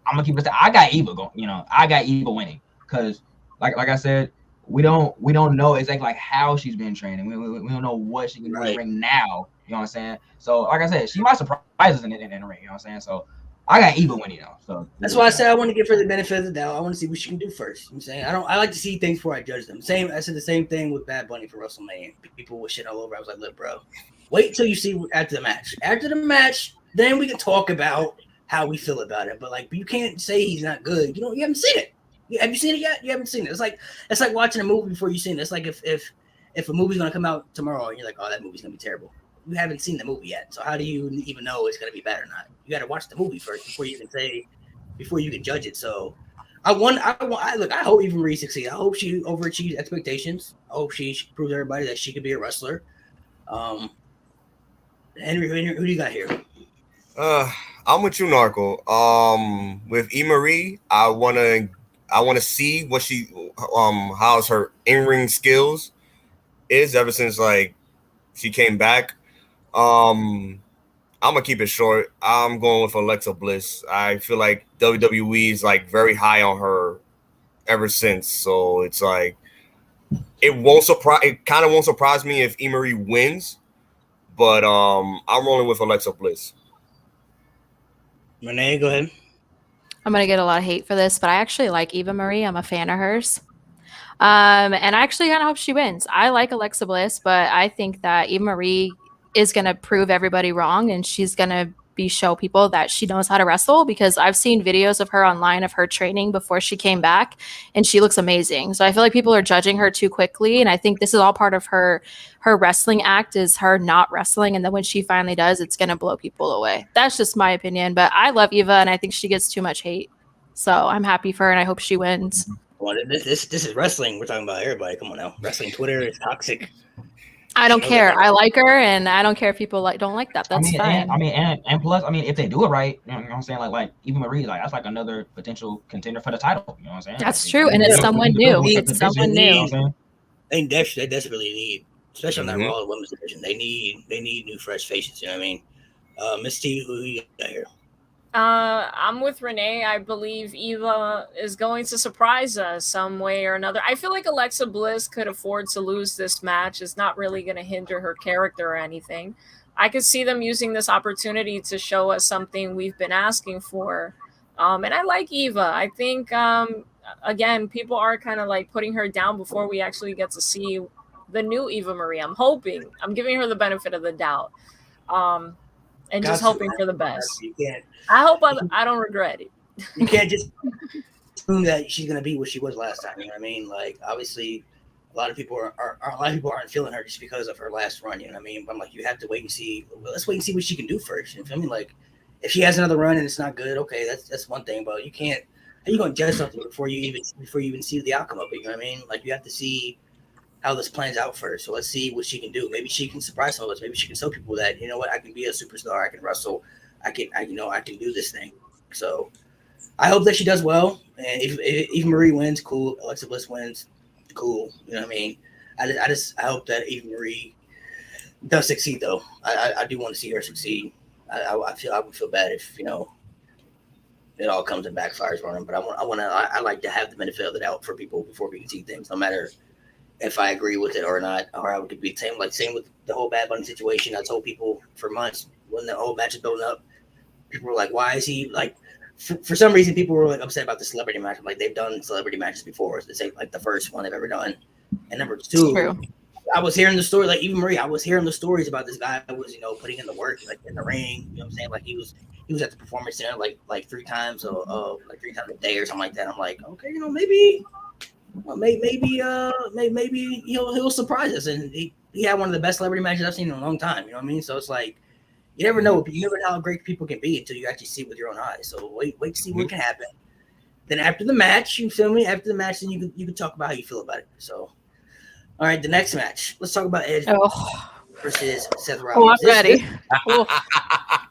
I'm gonna keep it. I got Eva going. I got Eva winning because, like I said, we don't know exactly like how she's been training. We don't know what she can do in the ring now. You know what I'm saying? So, like I said, she might surprise us in the ring. You know what I'm saying? So, I got Eva winning though. So that's why I said I want to give her the benefit of the doubt. I want to see what she can do first. You know what I'm saying? I like to see things before I judge them. I said the same thing with Bad Bunny for WrestleMania. People would shit all over. I was like, look, bro, wait till you see after the match. After the match, then we can talk about how we feel about it. But like, you can't say he's not good. You haven't seen it. Have you seen it yet? You haven't seen it. It's like watching a movie before you've seen it. It's like if a movie's gonna come out tomorrow and you're like, oh, that movie's gonna be terrible. You haven't seen the movie yet, so how do you even know it's gonna be bad or not? You got to watch the movie first before you can judge it. So, I hope Eva Marie succeeds. I hope she overachieves expectations. I hope she proves everybody that she could be a wrestler. Henry, who do you got here? I'm with you, Narco. With Eva Marie, I wanna see what she how's her in-ring skills is ever since like she came back. I'm gonna keep it short. I'm going with Alexa Bliss. I feel like WWE is like very high on her ever since. So it's like it kind of won't surprise me if Eva Marie wins, but I'm rolling with Alexa Bliss. Renee, go ahead. I'm gonna get a lot of hate for this, but I actually like Eva Marie. I'm a fan of hers. And I actually kind of hope she wins. I like Alexa Bliss, but I think that Eva Marie is going to prove everybody wrong, and she's going to show people that she knows how to wrestle, because I've seen videos of her online of her training before she came back, and she looks amazing. So I feel like people are judging her too quickly, and I think this is all part of her wrestling act, is her not wrestling, and then when she finally does, it's going to blow people away. That's just my opinion, but I love Eva, and I think she gets too much hate. So I'm happy for her, and I hope she wins. Well, this is wrestling. We're talking about everybody. Come on now. Wrestling Twitter is toxic. I don't care. I like her, and I don't care if people don't like that. That's fine. And plus, if they do it right, you know what I'm saying? Like Eva Marie, like that's like another potential contender for the title. You know what I'm saying? That's true, and it's someone new. It's someone new. They desperately need, especially on that Raw women's division. They need new fresh faces. You know what I mean? Miss T, who you got here? I'm with Renee. I believe Eva is going to surprise us some way or another. I feel like Alexa Bliss could afford to lose this match. It's not really going to hinder her character or anything. I could see them using this opportunity to show us something we've been asking for. And I like Eva. I think, again, people are kind of like putting her down before we actually get to see the new Eva Marie. I'm giving her the benefit of the doubt. And just hoping for the best. I hope I don't regret it. You can't just assume that she's gonna be what she was last time. You know what I mean? Like, obviously, a lot of people aren't feeling her just because of her last run. You know what I mean? But I'm like, you have to wait and see. Well, let's wait and see what she can do first. You know what I mean? Like, if she has another run and it's not good, okay, that's one thing. But you can't. How you gonna judge something before you even see the outcome of it? You know what I mean? Like, you have to see how this plans out first. So let's see what she can do. Maybe she can surprise some of us. Maybe she can show people that, you know what, I can be a superstar. I can wrestle. I can do this thing. So I hope that she does well. And if Eva Marie wins, cool. Alexa Bliss wins, cool. You know what I mean? I hope that Eva Marie does succeed, though. I do want to see her succeed. I would feel bad if, it all comes and backfires on her. But I like to have the benefit of the doubt for people before we can see things, no matter if I agree with it or not, or I would be same with the whole Bad Bunny situation. I told people for months when the whole match is building up, people were like, "Why is he like?" For some reason, people were like upset about the celebrity match. Like, they've done celebrity matches before. It's like the first one they've ever done. And number two, I was hearing the story, like Eva Marie. I was hearing the stories about this guy who was putting in the work, like in the ring. You know what I'm saying? Like he was at the performance center like 3 times a day or something like that. I'm like, okay, maybe. Well, maybe he'll surprise us, and he had one of the best celebrity matches I've seen in a long time. You know what I mean? So it's like, You never know. You never know how great people can be until you actually see it with your own eyes. So wait to see what can happen. Then after the match, you feel me? After the match, then you can talk about how you feel about it. So, all right, the next match. Let's talk about Edge versus Seth Rollins. I'm ready.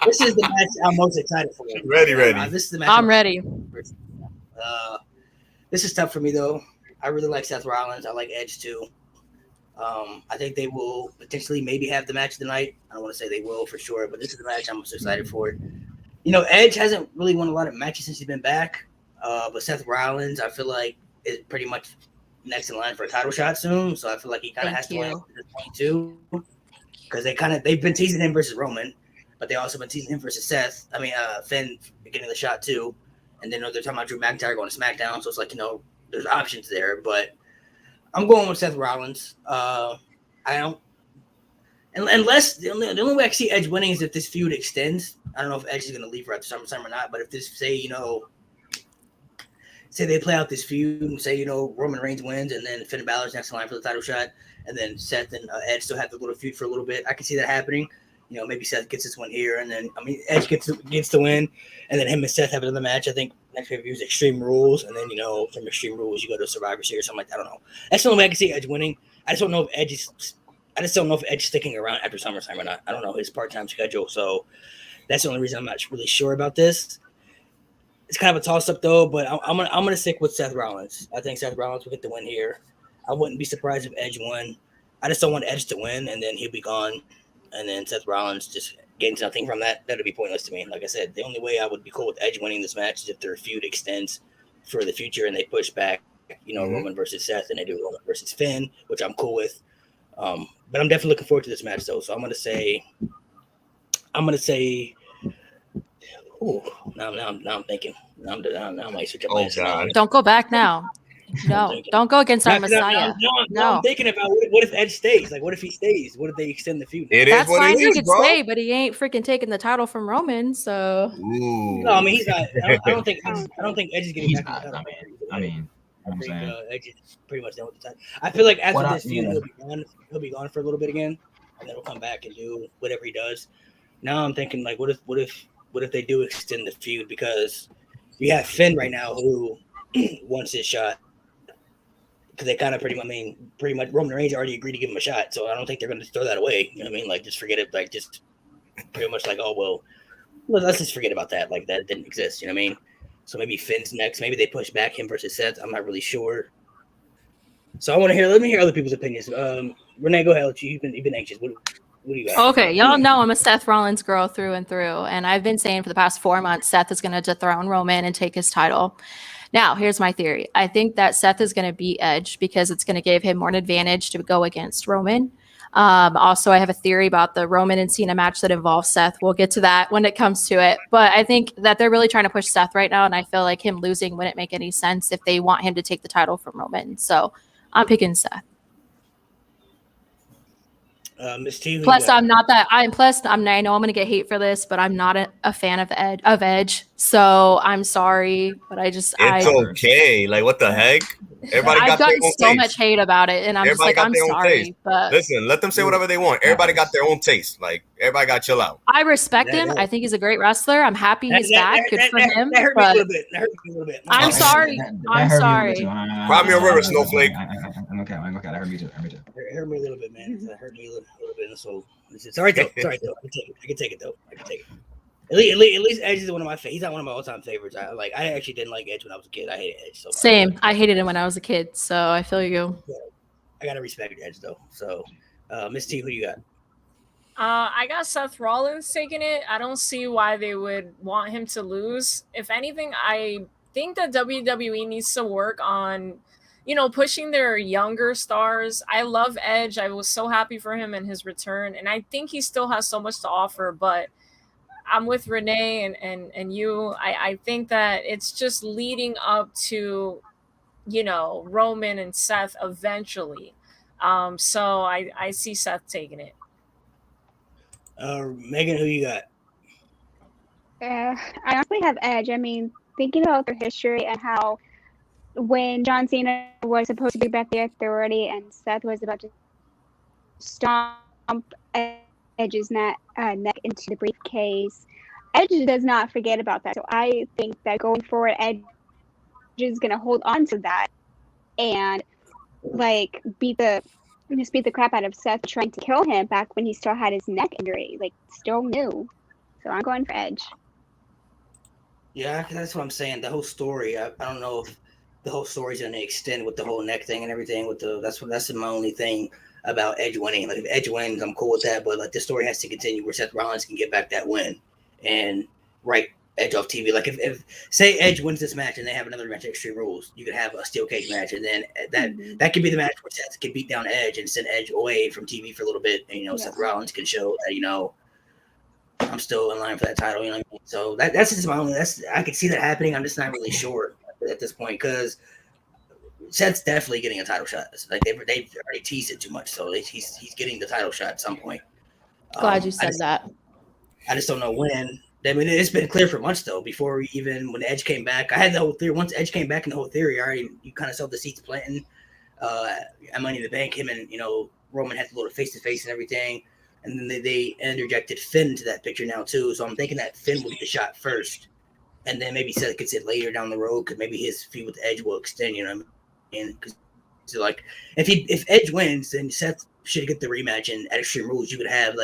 This is the match I'm most excited for. Ready. This is the match I'm ready. This is tough for me though. I really like Seth Rollins. I like Edge too. I think they will potentially maybe have the match tonight. I don't want to say they will for sure, but this is the match I'm most excited for. You know, Edge hasn't really won a lot of matches since he's been back. But Seth Rollins, I feel like, is pretty much next in line for a title shot soon. So I feel like he kind of has to win at this point too. Because they've been teasing him versus Roman, but they also been teasing him versus Seth. Finn getting the shot too. And then they're talking about Drew McIntyre going to SmackDown. So it's like, there's options there, but I'm going with Seth Rollins. I don't, unless the only way I see Edge winning is if this feud extends. I don't know if Edge is going to leave for after SummerSlam or not, but if this, say they play out this feud and say, Roman Reigns wins and then Finn Balor's next in line for the title shot, and then Seth and Edge still have the little feud for a little bit. I can see that happening. Maybe Seth gets this one here, and then Edge gets the win, and then him and Seth have another match. I think next pay-per-view is Extreme Rules, and then from Extreme Rules you go to Survivor Series or something like that. I don't know. That's the only way I can see Edge winning. I just don't know if Edge is sticking around after SummerSlam or not. I don't know his part-time schedule, so that's the only reason I'm not really sure about this. It's kind of a toss-up though, but I'm gonna stick with Seth Rollins. I think Seth Rollins will get the win here. I wouldn't be surprised if Edge won. I just don't want Edge to win, and then he'll be gone. And then Seth Rollins just gains nothing from that. That would be pointless to me. Like I said, the only way I would be cool with Edge winning this match is if their feud extends for the future and they push back, Roman versus Seth, and they do Roman versus Finn, which I'm cool with. But I'm definitely looking forward to this match, though. So I'm gonna say. Oh, now I'm thinking. Now I might switch up my answer. Don't go back now. No, don't go against our Messiah. No, I'm thinking about what if Edge stays? Like, what if he stays? What if they extend the feud? That's fine. He could stay, but he ain't freaking taking the title from Roman. So no, I mean he's not. I don't think Edge is getting back the title. I think Edge is pretty much done with the title. I feel like after this feud, he'll be gone for a little bit again, and then he'll come back and do whatever he does. Now I'm thinking like, what if they do extend the feud, because you have Finn right now who wants his shot. Because they kind of pretty much Roman Reigns already agreed to give him a shot, so I don't think they're going to throw that away. You know what I mean? Like, just forget it. Like, just pretty much like, oh well, let's just forget about that. Like, that didn't exist. You know what I mean? So maybe Finn's next. Maybe they push back him versus Seth. I'm not really sure. So let me hear other people's opinions. Renee, go ahead. You've been anxious. What do you got? Okay, y'all know I'm a Seth Rollins girl through and through, and I've been saying for the past 4 months Seth is going to dethrone Roman and take his title. Now, here's my theory. I think that Seth is going to beat Edge because it's going to give him more an advantage to go against Roman. Also, I have a theory about the Roman and Cena match that involves Seth. We'll get to that when it comes to it. But I think that they're really trying to push Seth right now, and I feel like him losing wouldn't make any sense if they want him to take the title from Roman. So I'm picking Seth. Miss T. Plus, I know I'm going to get hate for this, but I'm not a fan of Edge. So I'm sorry, but it's okay. Like, what the heck? Everybody got their own taste. So much hate about it, and I'm just like, I'm sorry. But listen, let them say whatever they want. Everybody got their own taste. Like, everybody got to chill out. I respect him. I think he's a great wrestler. I'm happy he's back. Good for him. That hurt me a little bit. I'm sorry. I'm sorry. Cry me a river, Snowflake. Okay, that hurt me too. It hurt me a little bit, man. That hurt me a little bit in the soul. It's all right though. I can take it though. At least Edge is one of my favorites. He's not one of my all-time favorites. I actually didn't like Edge when I was a kid. I hated Edge so much. Same. I hated him when I was a kid, so I feel you. Yeah. I gotta respect Edge though. So, Miss T, who you got? I got Seth Rollins taking it. I don't see why they would want him to lose. If anything, I think that WWE needs to work on, pushing their younger stars. I love Edge. I was so happy for him and his return, and I think he still has so much to offer, but I'm with Renee and you. I think that it's just leading up to, Roman and Seth eventually. So I see Seth taking it. Megan, who you got? I honestly have Edge. I mean, thinking about their history and how when John Cena was supposed to be back the Authority and Seth was about to stomp Edge's neck into the briefcase. Edge does not forget about that. So I think that going forward, Edge is going to hold on to that and like beat the crap out of Seth trying to kill him back when he still had his neck injury, like still new. So I'm going for Edge. Yeah, that's what I'm saying. The whole story, I don't know if the whole story's going to extend with the whole neck thing and everything. That's my only thing about Edge winning. Like if Edge wins, I'm cool with that. But like the story has to continue where Seth Rollins can get back that win and right Edge off TV. Like if say Edge wins this match and they have another match at Extreme Rules, you could have a steel cage match, and then that could be the match where Seth can beat down Edge and send Edge away from TV for a little bit, and Seth Rollins can show that I'm still in line for that title. You know what I mean? So that's just my only. I could see that happening. I'm just not really sure at this point because Seth's definitely getting a title shot. Like they've already teased it too much, so he's getting the title shot at some point. Glad you said that. I just don't know when. I mean, it's been clear for months though. Before when Edge came back, I had the whole theory. Once Edge came back in the whole theory, you kind of saw the seats planting. At Money in the Bank, him and Roman had to go to face to face and everything. And then they interjected Finn into that picture now too. So I'm thinking that Finn will get the shot first, and then maybe Seth gets it later down the road because maybe his feud with Edge will extend. You know what I mean? Because like if Edge wins, then Seth should get the rematch. And at Extreme Rules, you could have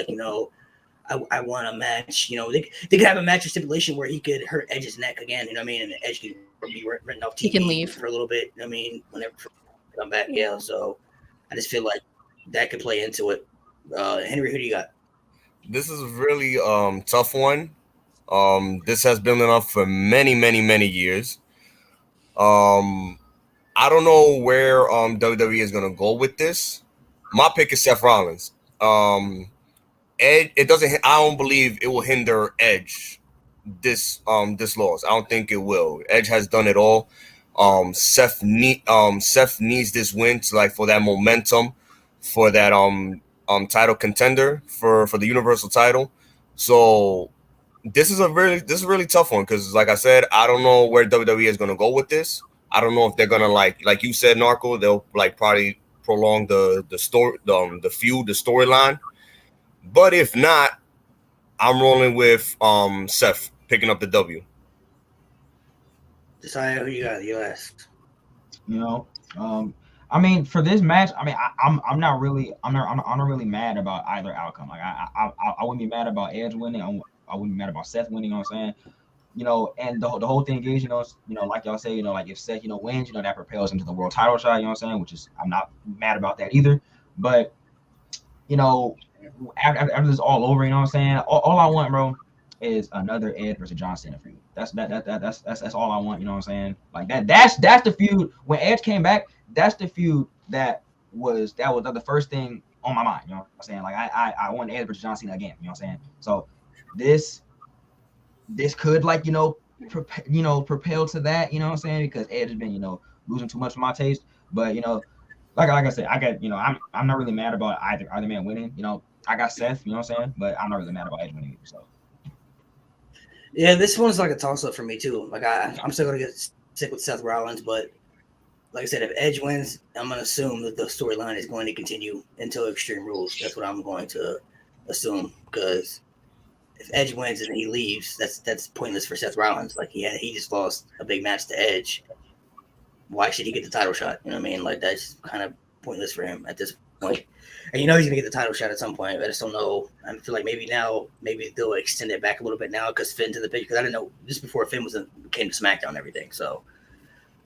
I want a match. They could have a match of stipulation where he could hurt Edge's neck again. You know what I mean? And Edge can be written off TV. He can leave for a little bit. I mean, whenever come back, yeah. So I just feel like that could play into it. Henry, who do you got? This is a really tough one. This has been enough for many, many, many years. I don't know where WWE is gonna go with this. My pick is Seth Rollins. Edge, it doesn't. I don't believe it will hinder Edge. This loss, I don't think it will. Edge has done it all. Seth needs this win for that momentum, for that title contender for the Universal title. So this is a really tough one because, like I said, I don't know where WWE is gonna go with this. I don't know if they're gonna like you said, Narco. They'll probably prolong the story, the feud, the storyline. But if not, I'm rolling with Seth picking up the W. Decide who you got. You last. I mean, for this match, I mean, I'm not really mad about either outcome. Like I wouldn't be mad about Edge winning. I wouldn't be mad about Seth winning. You know what I'm saying? And the whole thing is, like y'all say, like if Seth, wins, that propels him to the world title shot. You know what I'm saying? Which is, I'm not mad about that either. But after this all over, you know what I'm saying? All I want, bro, is another Edge versus John Cena feud. That's all I want. You know what I'm saying? Like that's the feud. When Edge came back, that's the feud that was the first thing on my mind. You know what I'm saying? Like I want Edge versus John Cena again. You know what I'm saying? So this could propel to that. You know what I'm saying? Because Edge has been losing too much for my taste. But like I said, I got I'm not really mad about either man winning. I got Seth. You know what I'm saying? But I'm not really mad about Edge winning either. So. Yeah, this one's like a toss-up for me too. Like I'm still gonna stick with Seth Rollins, but like I said, if Edge wins, I'm gonna assume that the storyline is going to continue until Extreme Rules. That's what I'm going to assume because if Edge wins and he leaves, that's pointless for Seth Rollins. Like he just lost a big match to Edge. Why should he get the title shot? You know what I mean? Like that's kind of pointless for him at this point. And he's gonna get the title shot at some point. I just don't know. I feel like maybe they'll extend it back a little bit now because Finn's in the picture. Because I didn't know just before Finn came to SmackDown and everything. So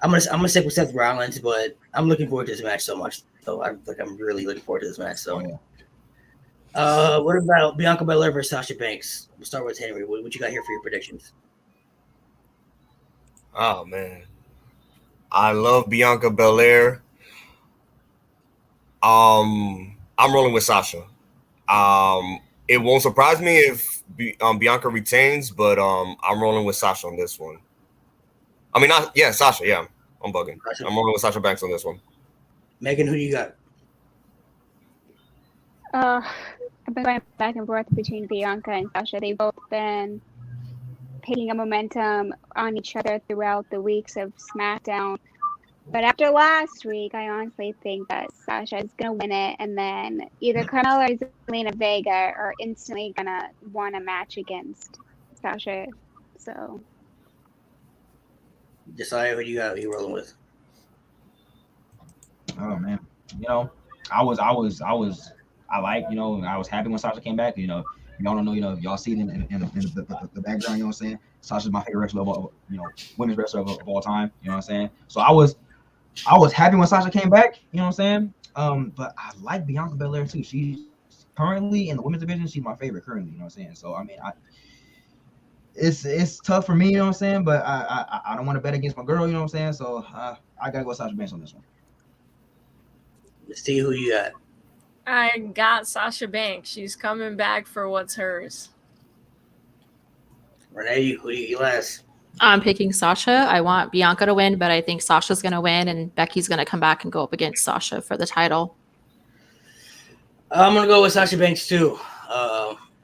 I'm gonna stick with Seth Rollins, but I'm looking forward to this match so much. So I'm really looking forward to this match. So, what about Bianca Belair versus Sasha Banks? We'll start with Henry. What you got here for your predictions? Oh man, I love Bianca Belair. I'm rolling with Sasha. It won't surprise me if Bianca retains, but I'm rolling with Sasha on this one. I mean, Sasha. Yeah, I'm bugging. Sasha. I'm rolling with Sasha Banks on this one. Megan, who do you got? I've been going back and forth between Bianca and Sasha. They've both been picking up momentum on each other throughout the weeks of SmackDown. But after last week, I honestly think that Sasha is going to win it, and then either Carmella or Zelina Vega are instantly going to want a match against Sasha. So, Josiah, who do you got? Who you rolling with? Oh man, I was happy when Sasha came back. Y'all don't know, if y'all see it in the background, you know what I'm saying? Sasha's my favorite wrestler of, women's wrestler of all time, you know what I'm saying? So I was happy when Sasha came back, you know what I'm saying? But I like Bianca Belair too. She's currently in the women's division, she's my favorite currently, you know what I'm saying? So I mean, it's tough for me, you know what I'm saying? But I don't want to bet against my girl, you know what I'm saying? So I gotta go Sasha Banks on this one. Let's see who you got. I got Sasha Banks. She's coming back for what's hers. Renee, who do you last? I'm picking Sasha. I want Bianca to win, but I think Sasha's going to win, and Becky's going to come back and go up against Sasha for the title. I'm going to go with Sasha Banks, too.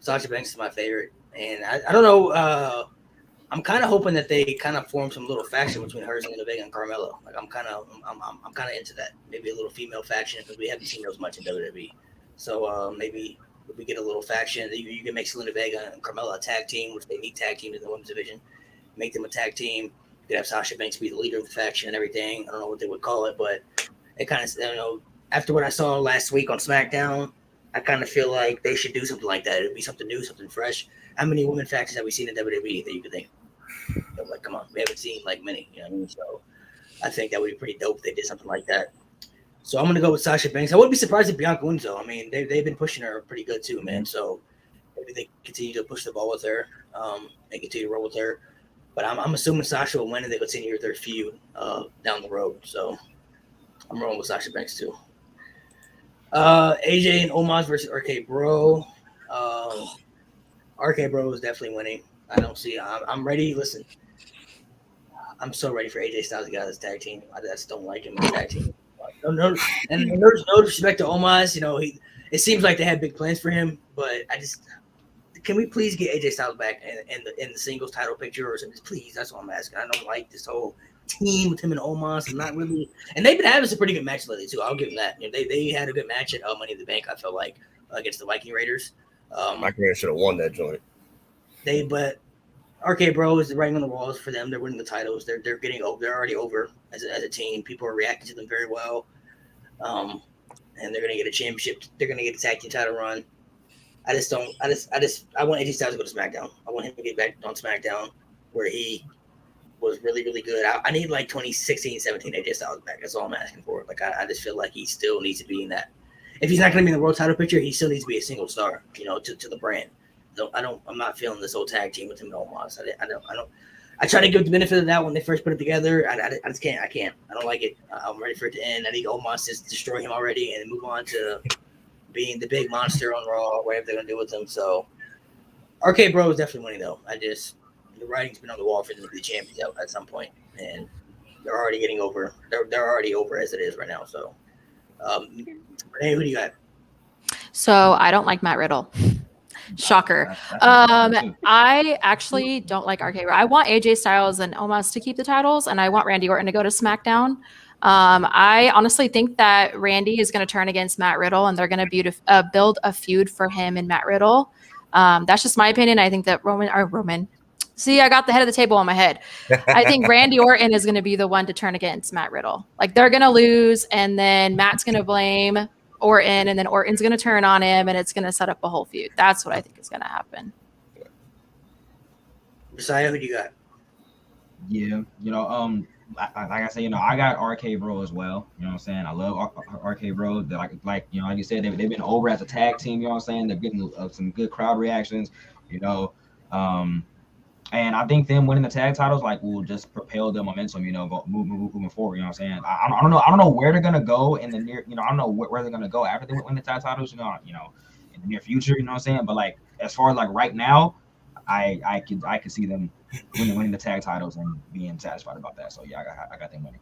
Sasha Banks is my favorite. And I don't know. I'm kind of hoping that they kind of form some little faction between her and Zelina Vega and Carmella. Like I'm kind of into that. Maybe a little female faction because we haven't seen those much in WWE. So maybe if we get a little faction, you can make Zelina Vega and Carmella a tag team, which they need tag teams in the women's division. Make them a tag team. You could have Sasha Banks be the leader of the faction and everything. I don't know what they would call it, but it kind of after what I saw last week on SmackDown, I kind of feel like they should do something like that. It'd be something new, something fresh. How many women factions have we seen in WWE that you could think? Like, come on, we haven't seen like many, you know what I mean? So I think that would be pretty dope if they did something like that. So I'm gonna go with Sasha Banks. I wouldn't be surprised if Bianca wins though. I mean, they've been pushing her pretty good too, man. So maybe they continue to push the ball with her, and continue to roll with her. But I'm assuming Sasha will win and they continue their feud down the road. So I'm rolling with Sasha Banks too. AJ and Omos versus RK Bro. RK Bro is definitely winning. I don't see. I'm ready. Listen, I'm so ready for AJ Styles to get out of this tag team. I just don't like him in the tag team. No disrespect to Omos. It seems like they had big plans for him, but can we please get AJ Styles back in the singles title picture or something? Please, that's what I'm asking. I don't like this whole team with him and Omos. I'm not really, and they've been having some pretty good matches lately too. I'll give them that. They had a good match at Money in the Bank. I felt like against the Viking Raiders. Viking Raiders should have won that joint. But RK Bro is writing on the walls for them. They're winning the titles. They're getting over. They're already over as a team. People are reacting to them very well. And they're gonna get a championship. They're gonna get a tag team title run. I want AJ Styles to go to SmackDown. I want him to get back on SmackDown where he was really, really good. I need like 2016, 17 AJ Styles back. That's all I'm asking for. Like I just feel like he still needs to be in that. If he's not gonna be in the world title picture, he still needs to be a single star, to the brand. I'm not feeling this whole tag team with him and Omos. I try to give the benefit of that when they first put it together. I just can't. I can't. I don't like it. I'm ready for it to end. I need Omos to destroy him already and move on to being the big monster on Raw, whatever they're gonna do with him. So RK Bro is definitely winning though. The writing's been on the wall for them to be the champions at some point, and they're already getting over. They're already over as it is right now. So, Renee, who do you got? So I don't like Matt Riddle. Shocker. I actually don't like RK. I want AJ Styles and Omos to keep the titles, and I want Randy Orton to go to SmackDown. I honestly think that Randy is going to turn against Matt Riddle, and they're going to build a feud for him and Matt Riddle. That's just my opinion. I think that Roman. See, I got the head of the table on my head. I think Randy Orton is going to be the one to turn against Matt Riddle. Like they're going to lose, and then Matt's going to blame Orton, and then Orton's going to turn on him, and it's going to set up a whole feud. That's what I think is going to happen. Messiah, who do you got? Yeah, like I said, I got RK Bro as well. You know what I'm saying? I love RK Bro. They're like you said, they've been over as a tag team. You know what I'm saying? They're getting some good crowd reactions. And I think them winning the tag titles will just propel their momentum. Moving forward. You know what I'm saying? I don't know where they're gonna go in the near. I don't know where they're gonna go after they win the tag titles. In the near future. You know what I'm saying? But as far as right now, I could see them winning the tag titles and being satisfied about that. So yeah, I got them winning.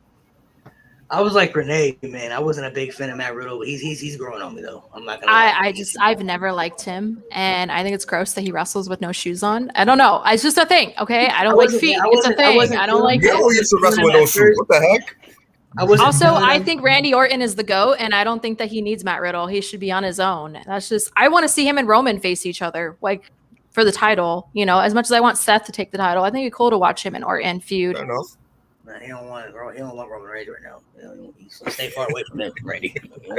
I was like Renee, man. I wasn't a big fan of Matt Riddle, but he's growing on me though. I'm not gonna lie. I've never liked him, and I think it's gross that he wrestles with no shoes on. I don't know. It's just a thing, okay? I don't like feet. It's a thing. I don't like. You used to wrestle with no shoes. What the heck? I wasn't Also, feeling I him. think Randy Orton is the GOAT, and I don't think that he needs Matt Riddle. He should be on his own. That's just, I want to see him and Roman face each other, like for the title. You know, as much as I want Seth to take the title, I think it'd be cool to watch him and Orton feud. Fair enough. Man, he don't want Roman Reigns right now. You know, stay far away from him, Randy.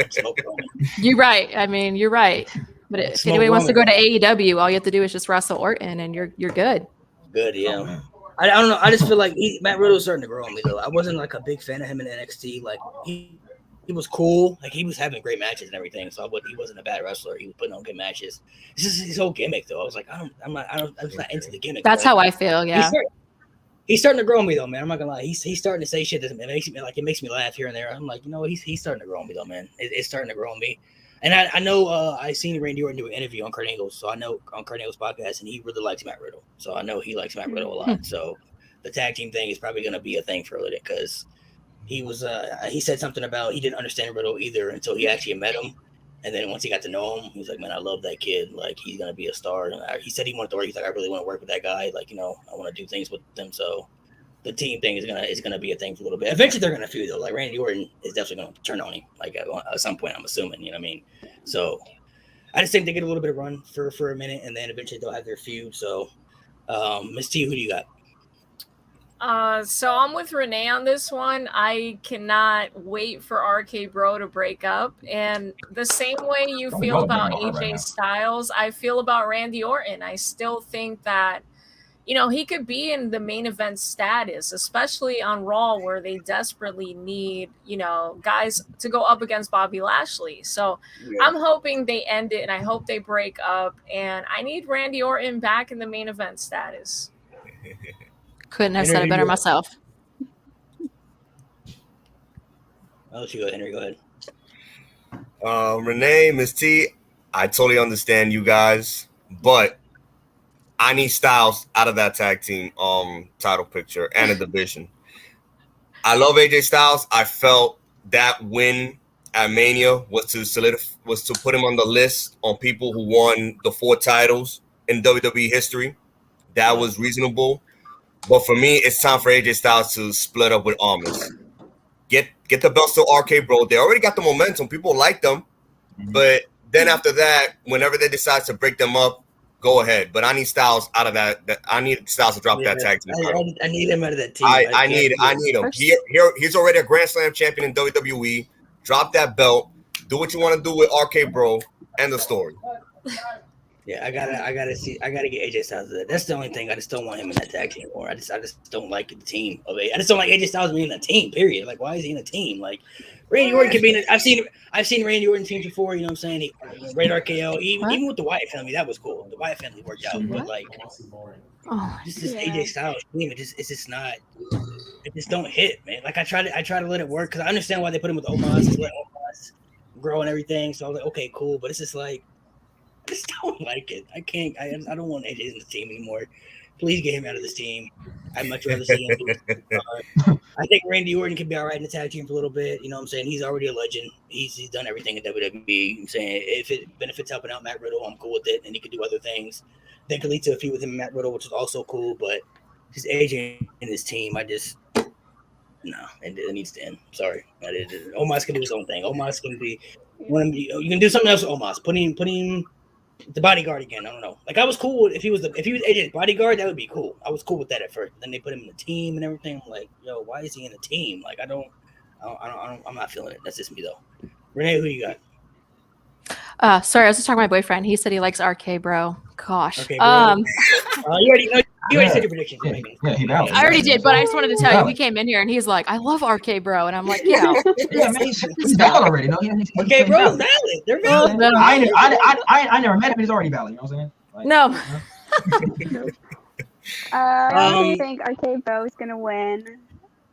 Smoke Roman. You're right. I mean, you're right. But if Smoke anybody wants to go Roman. to AEW, all you have to do is just wrestle Orton, and you're good. Good, yeah. Oh, man. I don't know. I just feel like Matt Riddle's starting to grow on me though. I wasn't like a big fan of him in NXT. Like he was cool. Like he was having great matches and everything. So he wasn't a bad wrestler. He was putting on good matches. It's just his whole gimmick though. I was like, I'm not into the gimmick. That's how I feel. Yeah. He's starting to grow on me though, man. I'm not gonna lie. He's starting to say shit that it makes me laugh here and there. I'm like, you know, he's starting to grow on me though, man. It's starting to grow on me. And I know I seen Randy Orton do an interview on Kurt Angle's, so I know on Kurt Angle's podcast, and he really likes Matt Riddle. So I know he likes Matt Riddle a lot. So the tag team thing is probably going to be a thing for a little bit because he said something about he didn't understand Riddle either until he actually met him. And then once he got to know him, he was like, man, I love that kid. Like, he's going to be a star. And he said he wanted to work. He's like, I really want to work with that guy. Like, you know, I want to do things with them. So the team thing is gonna be a thing for a little bit. Eventually, they're going to feud, though. Like, Randy Orton is definitely going to turn on him. Like, at some point, I'm assuming. You know what I mean? So I just think they get a little bit of run for a minute, and then eventually they'll have their feud. So, Miss T, who do you got? So I'm with Renee on this one. I cannot wait for RK Bro to break up. And the same way you feel about AJ Styles, I feel about Randy Orton. I still think that, you know, he could be in the main event status, especially on Raw where they desperately need, you know, guys to go up against Bobby Lashley. So I'm hoping they end it, and I hope they break up. And I need Randy Orton back in the main event status. Couldn't have said it better myself. I'll let you go, Henry. Go ahead. Renee, Miss T, I totally understand you guys, but I need Styles out of that tag team title picture and a division. I love AJ Styles. I felt that win at Mania was to put him on the list on people who won the 4 titles in WWE history. That was reasonable. But for me, it's time for AJ Styles to split up with Omos. Get the belts to RK Bro. They already got the momentum. People like them. But then after that, whenever they decide to break them up, go ahead. But I need Styles out of that. I need Styles to drop that tag team. I need him out of that team. I need him. He's already a Grand Slam champion in WWE. Drop that belt. Do what you want to do with RK Bro. End the story. Yeah, I gotta get AJ Styles to that. That's the only thing. I just don't want him in that tag team anymore. I just don't like the team of it. I just don't like AJ Styles being in a team. Period. Like, why is he in a team? Like, Randy Orton could be in. I've seen Randy Orton teams before. You know what I'm saying? Great RKO. Even with the Wyatt family, that was cool. The Wyatt family worked out. But like, this AJ Styles team. It's just not. It just don't hit, man. Like I try to let it work because I understand why they put him with Omos to let Omos grow and everything. So I was like, okay, cool. But it's just like. I just don't like it. I can't. I don't want AJ in the team anymore. Please get him out of this team. I'd much rather see him. I think Randy Orton could be all right in the tag team for a little bit. You know what I'm saying? He's already a legend. He's done everything in WWE. I'm saying if it benefits helping out Matt Riddle, I'm cool with it. And he could do other things. They could lead to a feud with him and Matt Riddle, which is also cool. But just AJ in his team, it needs to end. Sorry. Omos can do his own thing. Omos can be one of you can do something else with Omos. Putting the bodyguard again. I don't know. Like I was cool if he was AJ's bodyguard, that would be cool. I was cool with that at first. Then they put him in the team and everything. I'm like, yo, why is he in the team? Like I'm not feeling it. That's just me though. Renee, who you got? Sorry, I was just talking to my boyfriend. He said he likes RK Bro. Gosh. Okay, bro. You already said your predictions. Yeah, I already did, but I just wanted to tell you, he came in here and he's like, I love RK Bro. And I'm like, yeah, man, he's valid already. No, okay, bro, valid. They're valid. No. I never met him. He's already valid. You know what I'm saying? No. I also think RK Bro is gonna win.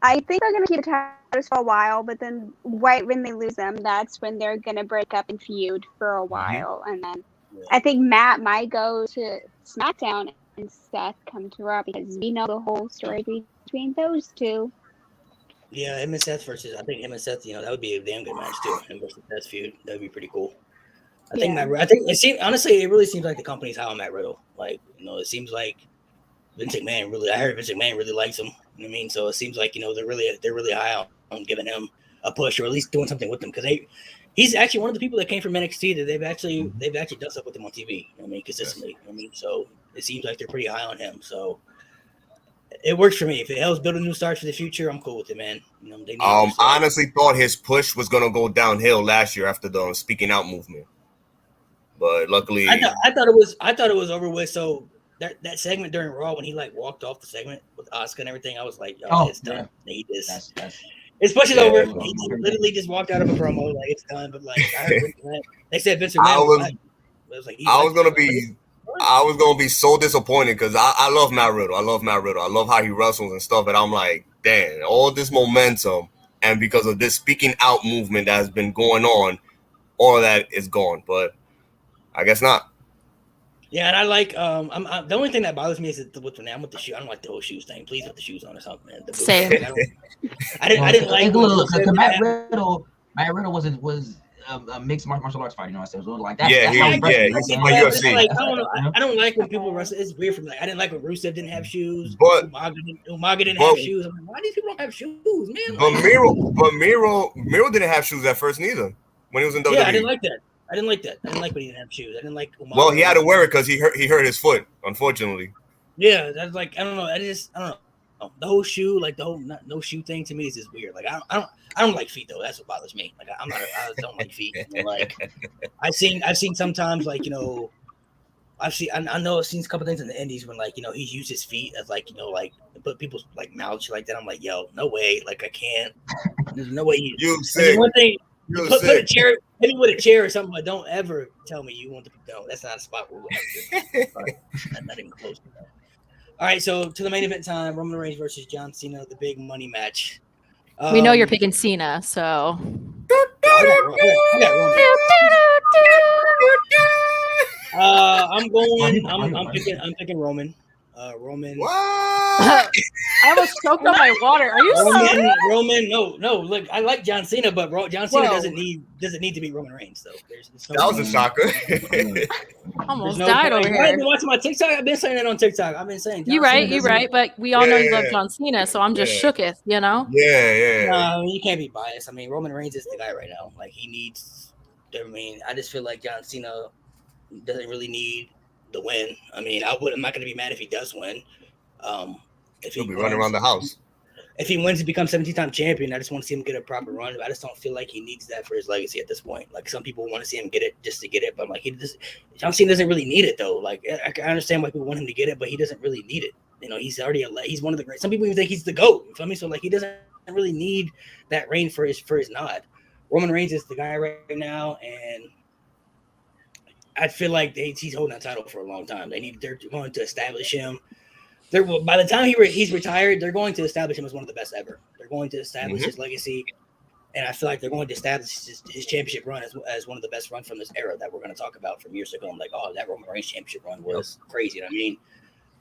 I think they're gonna keep the titles for a while, but then right when they lose them, that's when they're gonna break up and feud for a while, and then I think Matt might go to SmackDown and Seth come to Raw because we know the whole story between those two. Yeah, him and Seth versus that would be a damn good match too. Him versus Seth's feud, that would be pretty cool. I think it really seems like the company's high on Matt Riddle. Like, it seems like I heard Vince McMahon really likes him. You know what I mean? So it seems like, they're really high giving him a push or at least doing something with him because he's actually one of the people that came from NXT that they've actually done stuff with him on TV. I mean, consistently. I mean, so it seems like they're pretty high on him. So it works for me. If it helps build a new start for the future, I'm cool with it, man. You know, I honestly thought his push was gonna go downhill last year after the speaking out movement, but luckily, I thought it was over with. So that segment during Raw when he like walked off the segment with Asuka and everything, I was like, it's done. Yeah. He just That's his push is over. He literally just walked out of a promo like it's done. But like I heard they said Vince McMahon I was gonna be so disappointed because I love Matt Riddle. I love how he wrestles and stuff. And I'm like, damn, all this momentum, and because of this speaking out movement that has been going on, all of that is gone. But I guess not. Yeah, and I like I'm the only thing that bothers me is that with the shoe. I don't like the whole shoes thing. Please put the shoes on or something, man. Same. I didn't like Matt Riddle. Matt Riddle was a mixed martial arts fighter. You know what I'm saying? So like that. Yeah, he's from UFC. Like, I don't like when people wrestle. It's weird for me. Like I didn't like when Rusev didn't have shoes. But Umaga didn't have shoes. I'm like, why these people don't have shoes, man? But Miro didn't have shoes at first neither when he was in WWE. Yeah, I didn't like that. I didn't like when he didn't have shoes. I didn't like Umaga. Well, he had to wear it because he hurt his foot, unfortunately. Yeah, that's like I don't know. I don't know. The whole shoe, like the whole no shoe thing to me is just weird. Like I don't like feet though. That's what bothers me. Like I don't like feet. Like I've seen sometimes like I've seen a couple things in the indies when like he's used his feet as like like put people's like mouths like that. I'm like, yo, no way. Like I can't. There's no way you sick. One thing. Put a chair, maybe with a chair or something, but don't ever tell me you want to. No, that's not a spot where we'll have to. Not even close to that. All right, so to the main event time: Roman Reigns versus John Cena, the big money match. We know you're picking Cena, so. I got Roman. I'm picking Roman. Roman. What? I almost choked on my water. Are you serious? Roman? No. Look, I like John Cena, but John Cena doesn't need to be Roman Reigns though. That was a shocker. Almost died over here. I've been watching my TikTok. I've been saying that on TikTok. I've been saying. You're right. But we all know you love John Cena, so I'm just shooketh, Yeah. No, you can't be biased. I mean, Roman Reigns is the guy right now. Like he needs. I mean, I just feel like John Cena doesn't really need the win. I mean, I'm not going to be mad if he does win. If he'll be running around the house. If he wins to become 17-time champion, I just want to see him get a proper run. I just don't feel like he needs that for his legacy at this point. Like some people want to see him get it just to get it, but I'm like John Cena doesn't really need it though. Like I understand why people want him to get it, but he doesn't really need it. He's already he's one of the great. Some people even think he's the GOAT. You feel me? So like he doesn't really need that reign for his nod. Roman Reigns is the guy right now, and I feel like he's holding that title for a long time. They're going to establish him. By the time he's retired, they're going to establish him as one of the best ever. They're going to establish his legacy, and I feel like they're going to establish his championship run as one of the best runs from this era that we're going to talk about from years ago. I'm like, oh, that Roman Reigns championship run was crazy. You know what I mean?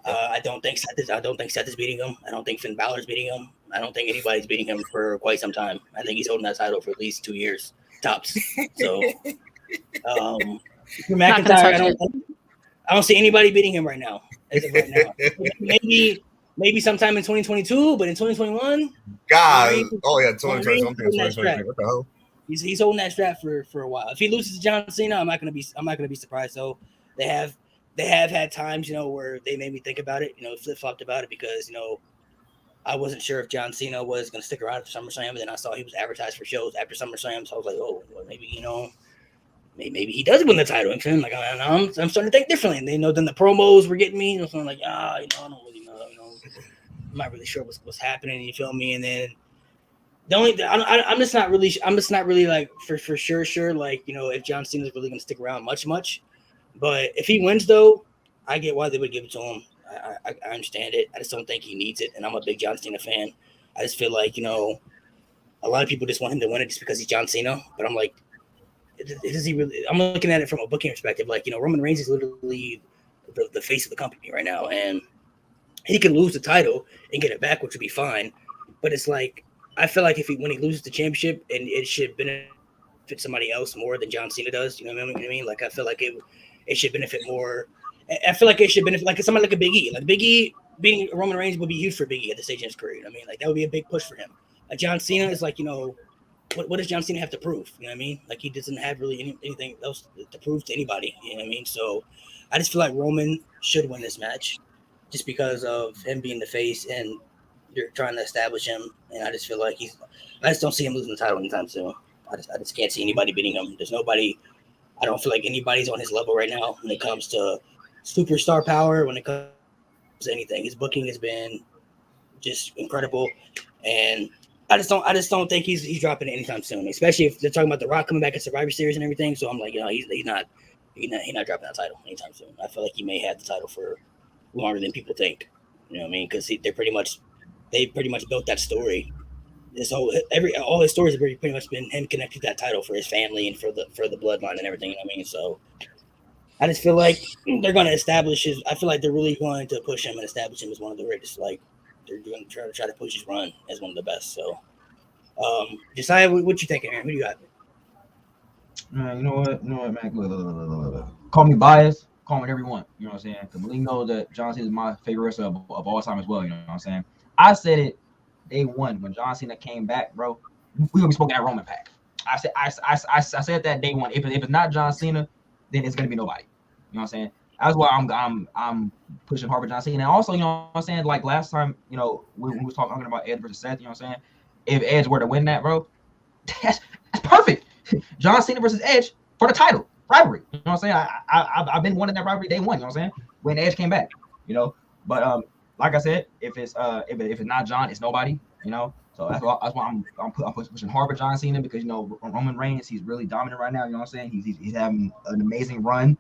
I don't think Seth is beating him. I don't think Finn Balor's beating him. I don't think anybody's beating him for quite some time. I think he's holding that title for at least 2 years tops. So, McIntyre, I don't see anybody beating him right now. As of right now, maybe sometime in 2022, but in 2021, God, 2020. What the hell? He's holding that strap for a while. If he loses to John Cena, I'm not gonna be surprised. So they have had times, where they made me think about it, flip flopped about it because I wasn't sure if John Cena was gonna stick around for SummerSlam, and then I saw he was advertised for shows after SummerSlam, so I was like, oh, well, maybe maybe he does win the title. And like I'm starting to think differently. And then the promos were getting me. So I'm like, I don't really know. I'm not really sure what's happening. You feel me? And then I'm just not really like for sure. Like if John Cena is really going to stick around much. But if he wins though, I get why they would give it to him. I understand it. I just don't think he needs it. And I'm a big John Cena fan. I just feel like a lot of people just want him to win it just because he's John Cena. But I'm like. Is he really? I'm looking at it from a booking perspective. Like, Roman Reigns is literally the face of the company right now, and he can lose the title and get it back, which would be fine. But it's like I feel like when he loses the championship, and it should benefit somebody else more than John Cena does. You know what I mean? Like I feel like it should benefit more. I feel like it should benefit like somebody like a Big E. Like Big E beating Roman Reigns would be huge for Big E at this stage in his career. I mean, like that would be a big push for him. John Cena is like, what does John Cena have to prove? You know what I mean? Like he doesn't have really anything else to prove to anybody. You know what I mean? So I just feel like Roman should win this match, just because of him being the face and you're trying to establish him. And I just feel like I just don't see him losing the title anytime soon. I just can't see anybody beating him. There's nobody. I don't feel like anybody's on his level right now when it comes to superstar power. When it comes to anything, his booking has been just incredible, and I just don't think he's dropping it anytime soon. Especially if they're talking about The Rock coming back in Survivor Series and everything. So I'm like, he's not dropping that title anytime soon. I feel like he may have the title for longer than people think. You know what I mean? Because they pretty much built that story. This all his stories have pretty much been him connected to that title for his family and for the bloodline and everything. You know what I mean? So I just feel like they're going to establish his. I feel like they're really going to push him and establish him as one of the greatest. Like they're going to try to push his run as one of the best. So, Josiah, what you thinking, man? Who do you got? You know what, man? Look. Call me biased. Call me whatever you want. You know what I'm saying? Because Malik knows that John Cena is my favorite wrestler of all time as well. You know what I'm saying? I said it day one when John Cena came back, bro. We gonna be smoking that Roman pack. I said that day one. If it's not John Cena, then it's gonna be nobody. You know what I'm saying? That's why I'm pushing hard for John Cena. And also, you know what I'm saying? Like last time, when we was talking about Edge versus Seth, you know what I'm saying? If Edge were to win that, bro, that's perfect. John Cena versus Edge for the title rivalry. You know what I'm saying? I've been wanting that rivalry day one. You know what I'm saying? When Edge came back, But like I said, if it's not John, it's nobody. So that's why I'm pushing hard for John Cena, because Roman Reigns, he's really dominant right now. You know what I'm saying? He's having an amazing run.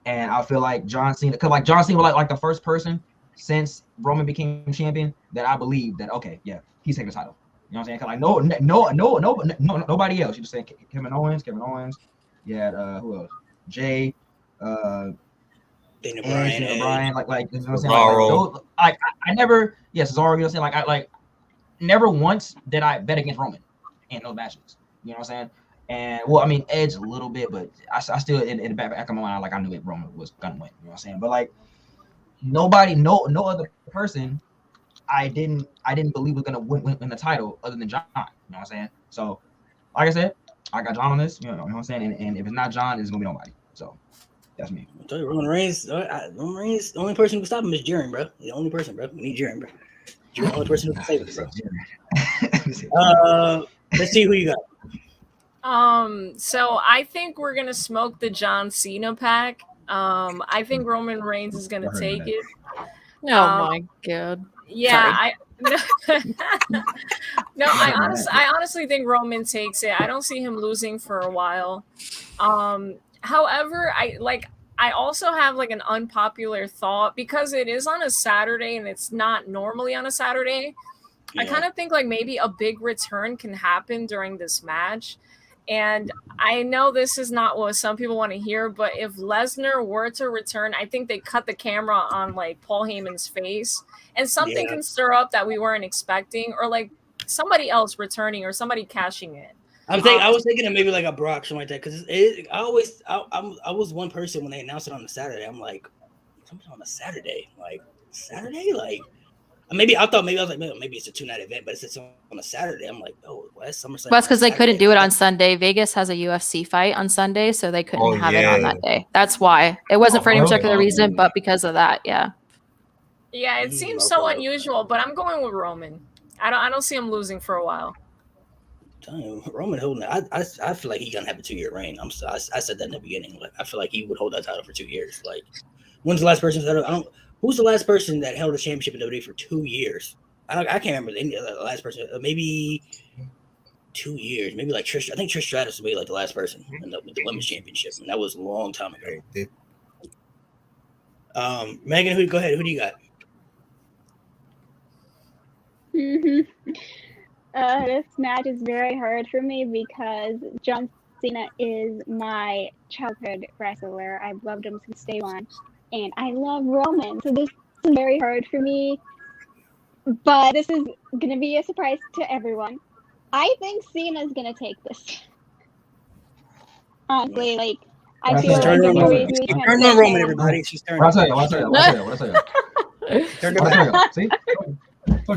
And I feel like John Cena, because like John Cena was like the first person since Roman became champion that I believe that he's taking the title. You know what I'm saying? Because no, nobody else. You just saying Kevin Owens. You had who else? Jay, Daniel Bryan, like you know what I'm saying? I never, Cesaro. You know what I'm saying? Like never once did I bet against Roman in those matches. You know what I'm saying? And well, I mean Edge a little bit, but I still in the back of my mind, like I knew Roman was gonna win. You know what I'm saying? But like nobody, no other person, I didn't believe was gonna win the title other than John. You know what I'm saying? So, like I said, I got John on this. You know what I'm saying? And if it's not John, it's gonna be nobody. So that's me. I tell you, Roman Reigns, the only person who can stop him is Jiren, bro. The only person, bro. We need Jiren, bro. Jiren, the only person who can save us, bro. Let's see who you got. So I think we're gonna smoke the John Cena pack. I think Roman Reigns is gonna take it. Oh my god. Yeah, I honestly think Roman takes it. I don't see him losing for a while. However, I also have like an unpopular thought, because it is on a Saturday and it's not normally on a Saturday. Yeah. I kind of think like maybe a big return can happen during this match. And I know this is not what some people want to hear, but if Lesnar were to return, I think they cut the camera on like Paul Heyman's face, and something can stir up that we weren't expecting, or like somebody else returning or somebody cashing in. I was thinking of maybe like a Brock, something like that, because I was one person when they announced it on a Saturday. I'm like, something on a Saturday, like Saturday, like. Maybe I was like, maybe it's a 2-night event, but it's on a Saturday. I'm like, oh, well, that's SummerSlam. Well, that's because they couldn't do it on Sunday. Vegas has a UFC fight on Sunday, so they couldn't have it on that day. That's why. It wasn't for any particular reason, but because of that, yeah. Yeah, it seems so unusual, but I'm going with Roman. I don't see him losing for a while. Roman holding it. I feel like he's gonna have a 2-year reign. I said that in the beginning. Like I feel like he would hold that title for 2 years. Like, when's the last person? Who's the last person that held a championship in WWE for 2 years? I can't remember the last person. Maybe 2 years. Maybe like Trish. I think Trish Stratus was like the last person with the women's championship, and that was a long time ago. Megan, go ahead. Who do you got? This match is very hard for me because John Cena is my childhood wrestler. I've loved him since day one. And I love Roman, so this is very hard for me. But this is going to be a surprise to everyone. I think Cena's going to take this. Honestly, like, I feel like She's turning on Roman, everybody. She's turning on Roman. What I tell you? See?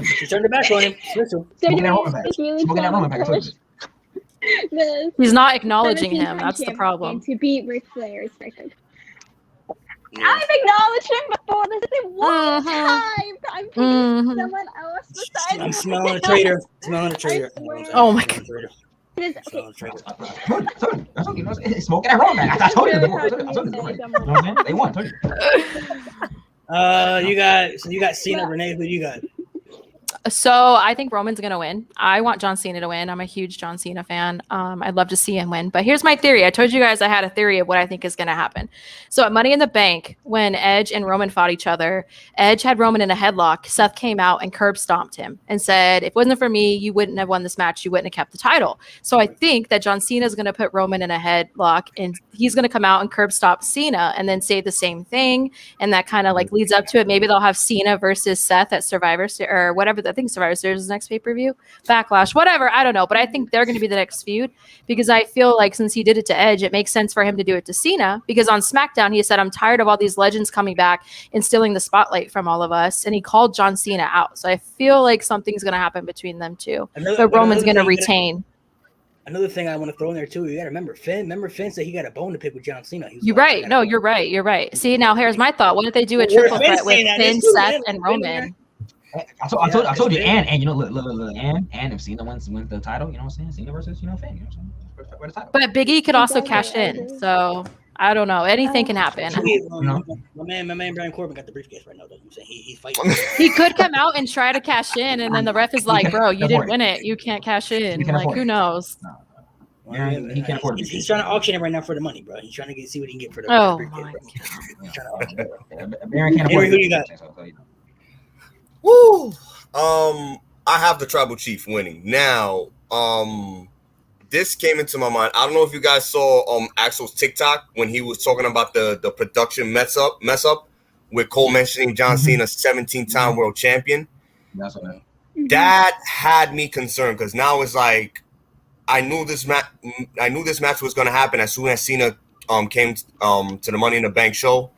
She turned her back on him. Switchel. Smoking that Roman back. It's really Smoking that Roman back. I told you. The He's not acknowledging 17-time him. That's the champion problem. to beat Ric Flair's record. Yeah. I've acknowledged him before. This is one Mhm. time. I'm picking Mhm. someone else besides. I'm smelling a traitor. Smelling a traitor. swear. Oh my Smelling a traitor. This- okay, Smelling a traitor. I told you. That's okay. You know, it's smoking that Roman back. I told you. I told you. You know what I'm saying? They won. I told you. You got Cena, Renee. Who you got? So I think Roman's gonna win. I want John Cena to win. I'm a huge John Cena fan. I'd love to see him win. But here's my theory. I told you guys I had a theory of what I think is gonna happen. So at Money in the Bank, when Edge and Roman fought each other, Edge had Roman in a headlock. Seth came out and curb stomped him and said, "If it wasn't for me, you wouldn't have won this match. You wouldn't have kept the title." So I think that John Cena is gonna put Roman in a headlock, and he's gonna come out and curb stomp Cena, and then say the same thing, and that kind of like leads up to it. Maybe they'll have Cena versus Seth at Survivor or whatever. I think Survivor Series is the next pay-per-view, Backlash, whatever. I don't know, but I think they're going to be the next feud because I feel like since he did it to Edge, it makes sense for him to do it to Cena because on SmackDown he said, "I'm tired of all these legends coming back and stealing the spotlight from all of us," and he called John Cena out. So I feel like something's going to happen between them two, but Roman's going to retain. Another thing I want to throw in there too, you got to remember Finn. Remember Finn said he got a bone to pick with John Cena. You're right. No, you're right. You're right. See, now here's my thought. What if they do a triple threat with Finn, Seth, and Roman? I told you, and you know, look, and if Cena wins the title, you know what I'm saying? Cena versus Finn, you know what I'm saying? For the title. But Big E could also cash in, so I don't know. Anything can happen. My man Brian Corbin got the briefcase right now. Though. I'm saying he's fighting. He could come out and try to cash in, and then the ref is like, "Bro, you didn't win it. You can't cash in." Like, who knows? Yeah, he can't afford it. He's trying to auction it right now for the money, bro. He's trying to see what he can get for the Oh briefcase, my bro. He's trying to auction it. Baron can't afford Henry, who you got? Woo! I have the tribal chief winning. Now, this came into my mind. I don't know if you guys saw Axel's TikTok when he was talking about the production mess up with Cole mentioning John Cena, 17-time world champion. That's what That had me concerned because now it's like I knew this match was going to happen as soon as Cena came to the Money in the Bank show,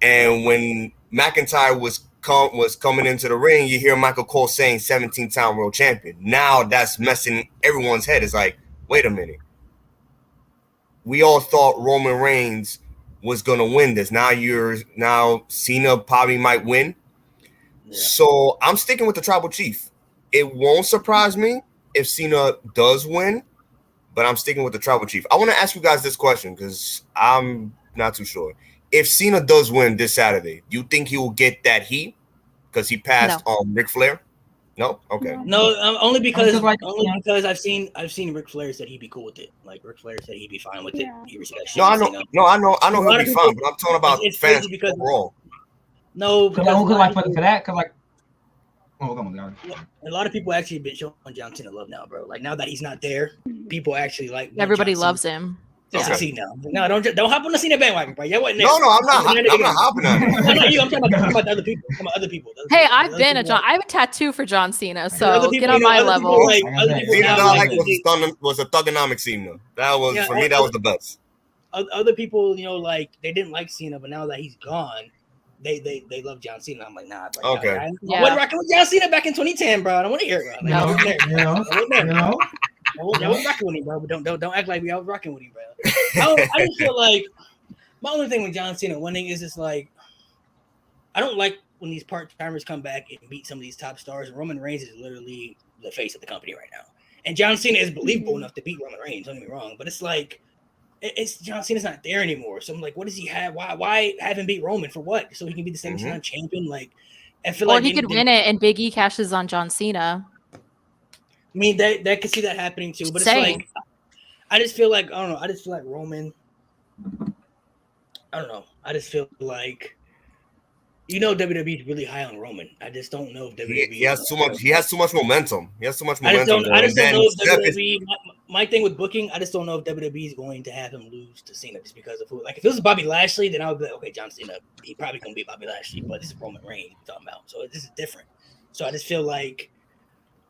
and when McIntyre was coming into the ring, you hear Michael Cole saying 17-time world champion. Now that's messing everyone's head. It's like, wait a minute. We all thought Roman Reigns was going to win this. Now Cena probably might win. Yeah. So I'm sticking with the tribal chief. It won't surprise me if Cena does win, but I'm sticking with the tribal chief. I want to ask you guys this question because I'm not too sure. If Cena does win this Saturday, do you think he will get that heat because he passed Ric Flair? No, okay. No, only because I've seen Ric Flair said he'd be cool with it. Like Ric Flair said he'd be fine with it. He respects. I know he'll be fine, but I'm talking about fans overall. No, because for that, because like, oh, come on, guys. A lot of people actually been showing John Cena love now, bro. Like now that he's not there, people actually like. Everybody loves him. Okay. No, don't hop on the Cena bandwagon, bro. Yeah, what? No, I'm not hopping on it. No, not you. I'm talking about the other people. Other people. Hey, I have a tattoo for John Cena, so get on my level. Cena was a thugonomic Cena. That was for me. That was the best. Other people, like they didn't like Cena, but now that he's gone, they love John Cena. I'm like, nah. Bro, okay. I wasn't rocking with John Cena back in 2010, bro. I don't want to hear it, bro. I was rocking with him, bro. But don't act like I was rocking with him, bro. I just feel like my only thing with John Cena winning is just like I don't like when these part-timers come back and beat some of these top stars. Roman Reigns is literally the face of the company right now, and John Cena is believable enough to beat Roman Reigns. Don't get me wrong, but it's like it's John Cena's not there anymore. So I'm like, what does he have? Why have him beat Roman for what? So he can be the same champion? Like I feel like he could win it, and Big E cashes on John Cena. I mean, that could see that happening too, but it's like I just feel like I don't know. I just feel like Roman. I don't know. I just feel like WWE is really high on Roman. I just don't know if WWE. He has too much. He has too much momentum. I just don't know if WWE. My thing with booking, I just don't know if WWE is going to have him lose to Cena just because of who. Like if it was Bobby Lashley, then I would be like, okay, John Cena, he probably gonna beat Bobby Lashley, but this is Roman Reigns we're talking about, so this is different. So I just feel like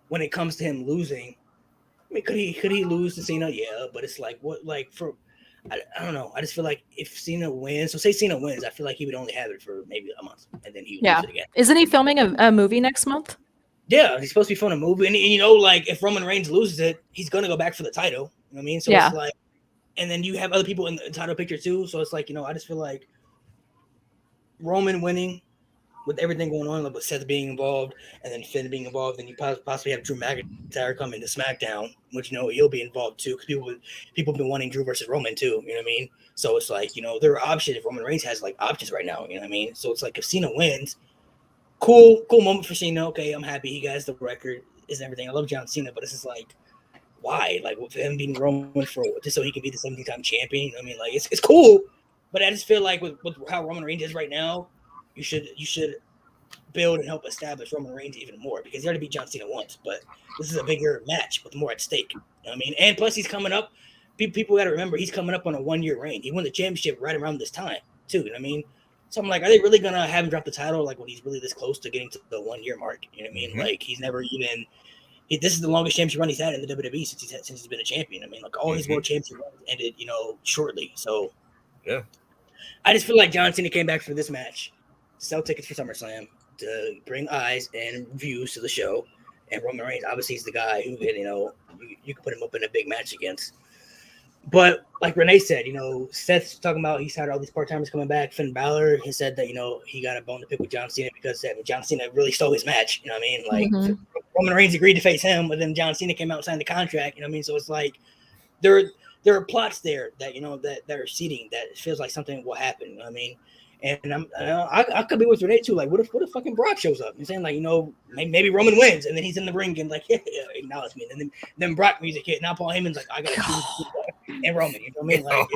when it comes to him losing, I mean, could he lose to Cena? Yeah, but it's like what I don't know. I just feel like if Cena wins, so say Cena wins, I feel like he would only have it for maybe a month, and then he would lose it again. Isn't he filming a movie next month? Yeah, he's supposed to be filming a movie, and you know, like if Roman Reigns loses it, he's gonna go back for the title. You know what I mean? So Yeah. it's like, and then you have other people in the title picture too. So it's like, you know, I just feel like Roman winning with everything going on, like with Seth being involved and then Finn being involved, and you possibly have Drew McIntyre coming to SmackDown, which, you know, he'll be involved too, because people have been wanting Drew versus Roman too, you know what I mean? So it's like, you know, there are options. If Roman Reigns has like options right now, you know what I mean? So it's like if Cena wins, cool moment for Cena. Okay, I'm happy he got the record, is everything. I love John Cena, but this is like, why? Like with him being Roman for just so he can be the 17-time champion. I mean, like it's cool, but I just feel like with how Roman Reigns is right now, you should build and help establish Roman Reigns even more, because he already beat John Cena once, but this is a bigger match with more at stake. You know what I mean? And plus, he's coming up. People got to remember he's coming up on a 1-year reign. He won the championship right around this time too. You know what I mean? So I'm like, are they really gonna have him drop the title like when he's really this close to getting to the 1-year mark? You know what I mean? Like he's never even. This is the longest championship run he's had in the WWE since he's been a champion. I mean, like all his world championship runs ended, you know, shortly. So yeah, I just feel like John Cena came back for this match, sell tickets for SummerSlam, to bring eyes and views to the show, and Roman Reigns obviously is the guy who, you know, you can put him up in a big match against. But like Renee said, you know, Seth's talking about he's had all these part-timers coming back. Finn Balor, he said that, you know, he got a bone to pick with John Cena because John Cena really stole his match. You know what I mean? Like Roman Reigns agreed to face him, but then John Cena came out and signed the contract. You know what I mean? So it's like there are plots there that, you know, that are seeding that feels like something will happen. You know what I mean? And I could be with Renee too. Like, what if fucking Brock shows up? You're saying, like, you know, maybe Roman wins, and then he's in the ring and like, yeah, acknowledge me. And then Brock music hit. Now Paul Heyman's like, I gotta choose and Roman. You know what I mean? Like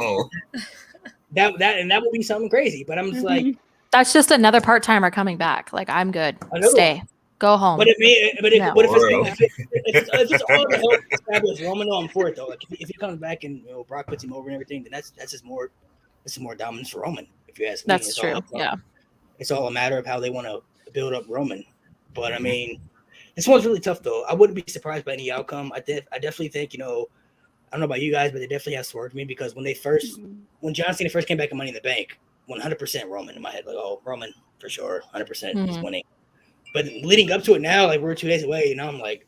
that would be something crazy. But I'm just like, that's just another part timer coming back. Like, I'm good. Stay. Go home. But if it's all to help establish Roman, I'm for it though. Like if he comes back and, you know, Brock puts him over and everything, then that's just more. This is more dominance for Roman, if you ask me. That's true. It's all a matter of how they want to build up Roman. But I mean, this one's really tough though. I wouldn't be surprised by any outcome. I definitely think, you know, I don't know about you guys, but they definitely have swerved me, because when John Cena first came back in Money in the Bank, 100% Roman in my head. Like, oh, Roman for sure, 100% he's winning. But leading up to it now, like we're 2 days away, you know, I'm like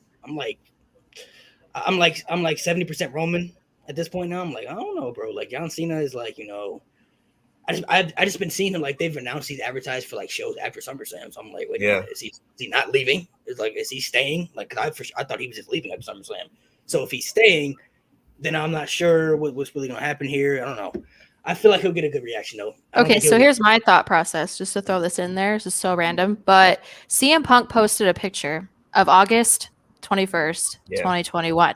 70% Roman. At this point now, I'm like, I don't know, bro. Like John Cena is like, you know, I just been seeing him, like they've announced he's advertised for like shows after SummerSlam. So I'm like, wait, is he not leaving? Is he staying? Like, I thought he was just leaving after SummerSlam. So if he's staying, then I'm not sure what's really gonna happen here. I don't know. I feel like he'll get a good reaction though. Okay, so here's my thought process, just to throw this in there. This is so random, but CM Punk posted a picture of August 21st, 2021.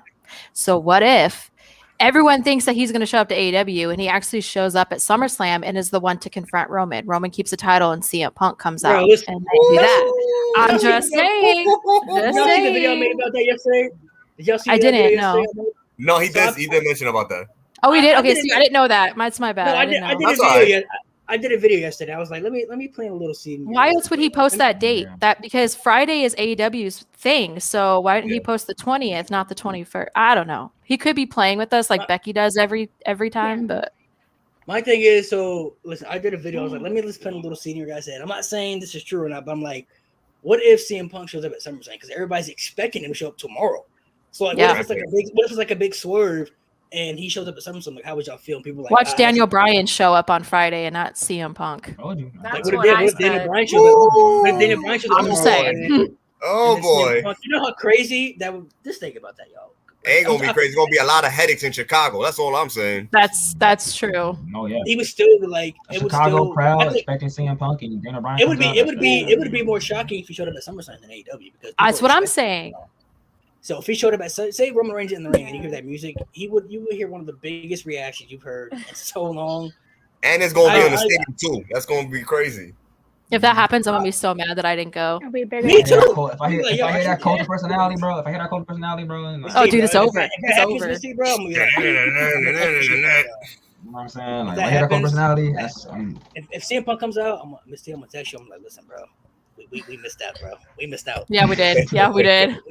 So what if everyone thinks that he's going to show up to AEW, and he actually shows up at SummerSlam and is the one to confront Roman? Roman keeps the title, and CM Punk comes out, and they do that. I'm just saying. Did y'all see the video I made about that yesterday? Did y'all see? I didn't know. No, he did. He did mention about that. Oh, he did. Okay, see, I didn't know that. That's my bad. No, I did a video yesterday. I was like, let me plant a little seed. Why else would he post that date? That because Friday is AEW's thing. So why didn't he post the 20th, not the 21st? I don't know. He could be playing with us like Becky does every time. But my thing is, so listen, I did a video. I was like, let me just plant a little seed in your guys' head. I'm not saying this is true or not, but I'm like, what if CM Punk shows up at SummerSlam? Because everybody's expecting him to show up tomorrow. So like, what if it's like a big swerve? And he shows up at SummerSlam. Like, how would y'all feel? People like watch Daniel Bryan show up on Friday and not CM Punk. That's what I said. Daniel Bryan shows up. I'm saying. Oh boy! You know how crazy that would. Just think about that, y'all. Ain't gonna be crazy. It's gonna be a lot of headaches in Chicago. That's all I'm saying. That's true. Oh yeah. He was still like Chicago crowd expecting CM Punk and Daniel Bryan. It would be more shocking if he showed up at SummerSlam than AEW, because that's what I'm saying. So if he showed up at, say Roman Reigns in the ring and you hear that music, you would hear one of the biggest reactions you've heard in so long. And it's gonna be on the stadium too. That's gonna be crazy. If that happens, I'm gonna be so mad that I didn't go. Me too. If I hear that cult of personality, bro. Oh, dude, it's over. It's over. You know what I'm saying? Like, if I hear that cult of personality, if CM Punk comes out, I'm gonna text you. I'm like, listen, bro, we missed out, bro. We missed out. Yeah, we did. Yeah, we did.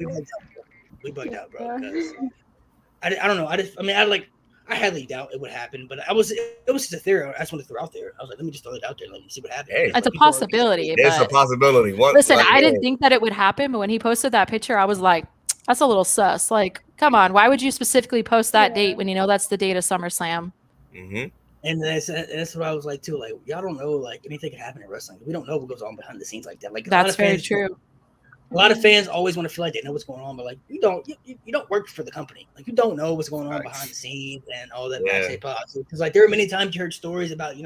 We bugged out, bro. Because I don't know. I I highly doubt it would happen, but it was just a theory. I just wanted to throw out there. I was like, let me just throw it out there, let me see what happens. Hey. It's a possibility. It's a But possibility. listen, I didn't think that it would happen, but when he posted that picture, I was like, that's a little sus. Like, come on, why would you specifically post that date when you know that's the date of SummerSlam? Mm-hmm. And that's what I was like too. Like, y'all don't know, like, anything can happen in wrestling. We don't know what goes on behind the scenes like that. Like, That's very true. A lot of fans always want to feel like they know what's going on, but like you don't work for the company. Like you don't know what's going on behind the scenes and all that backstage politics. Because like there are many times you heard stories about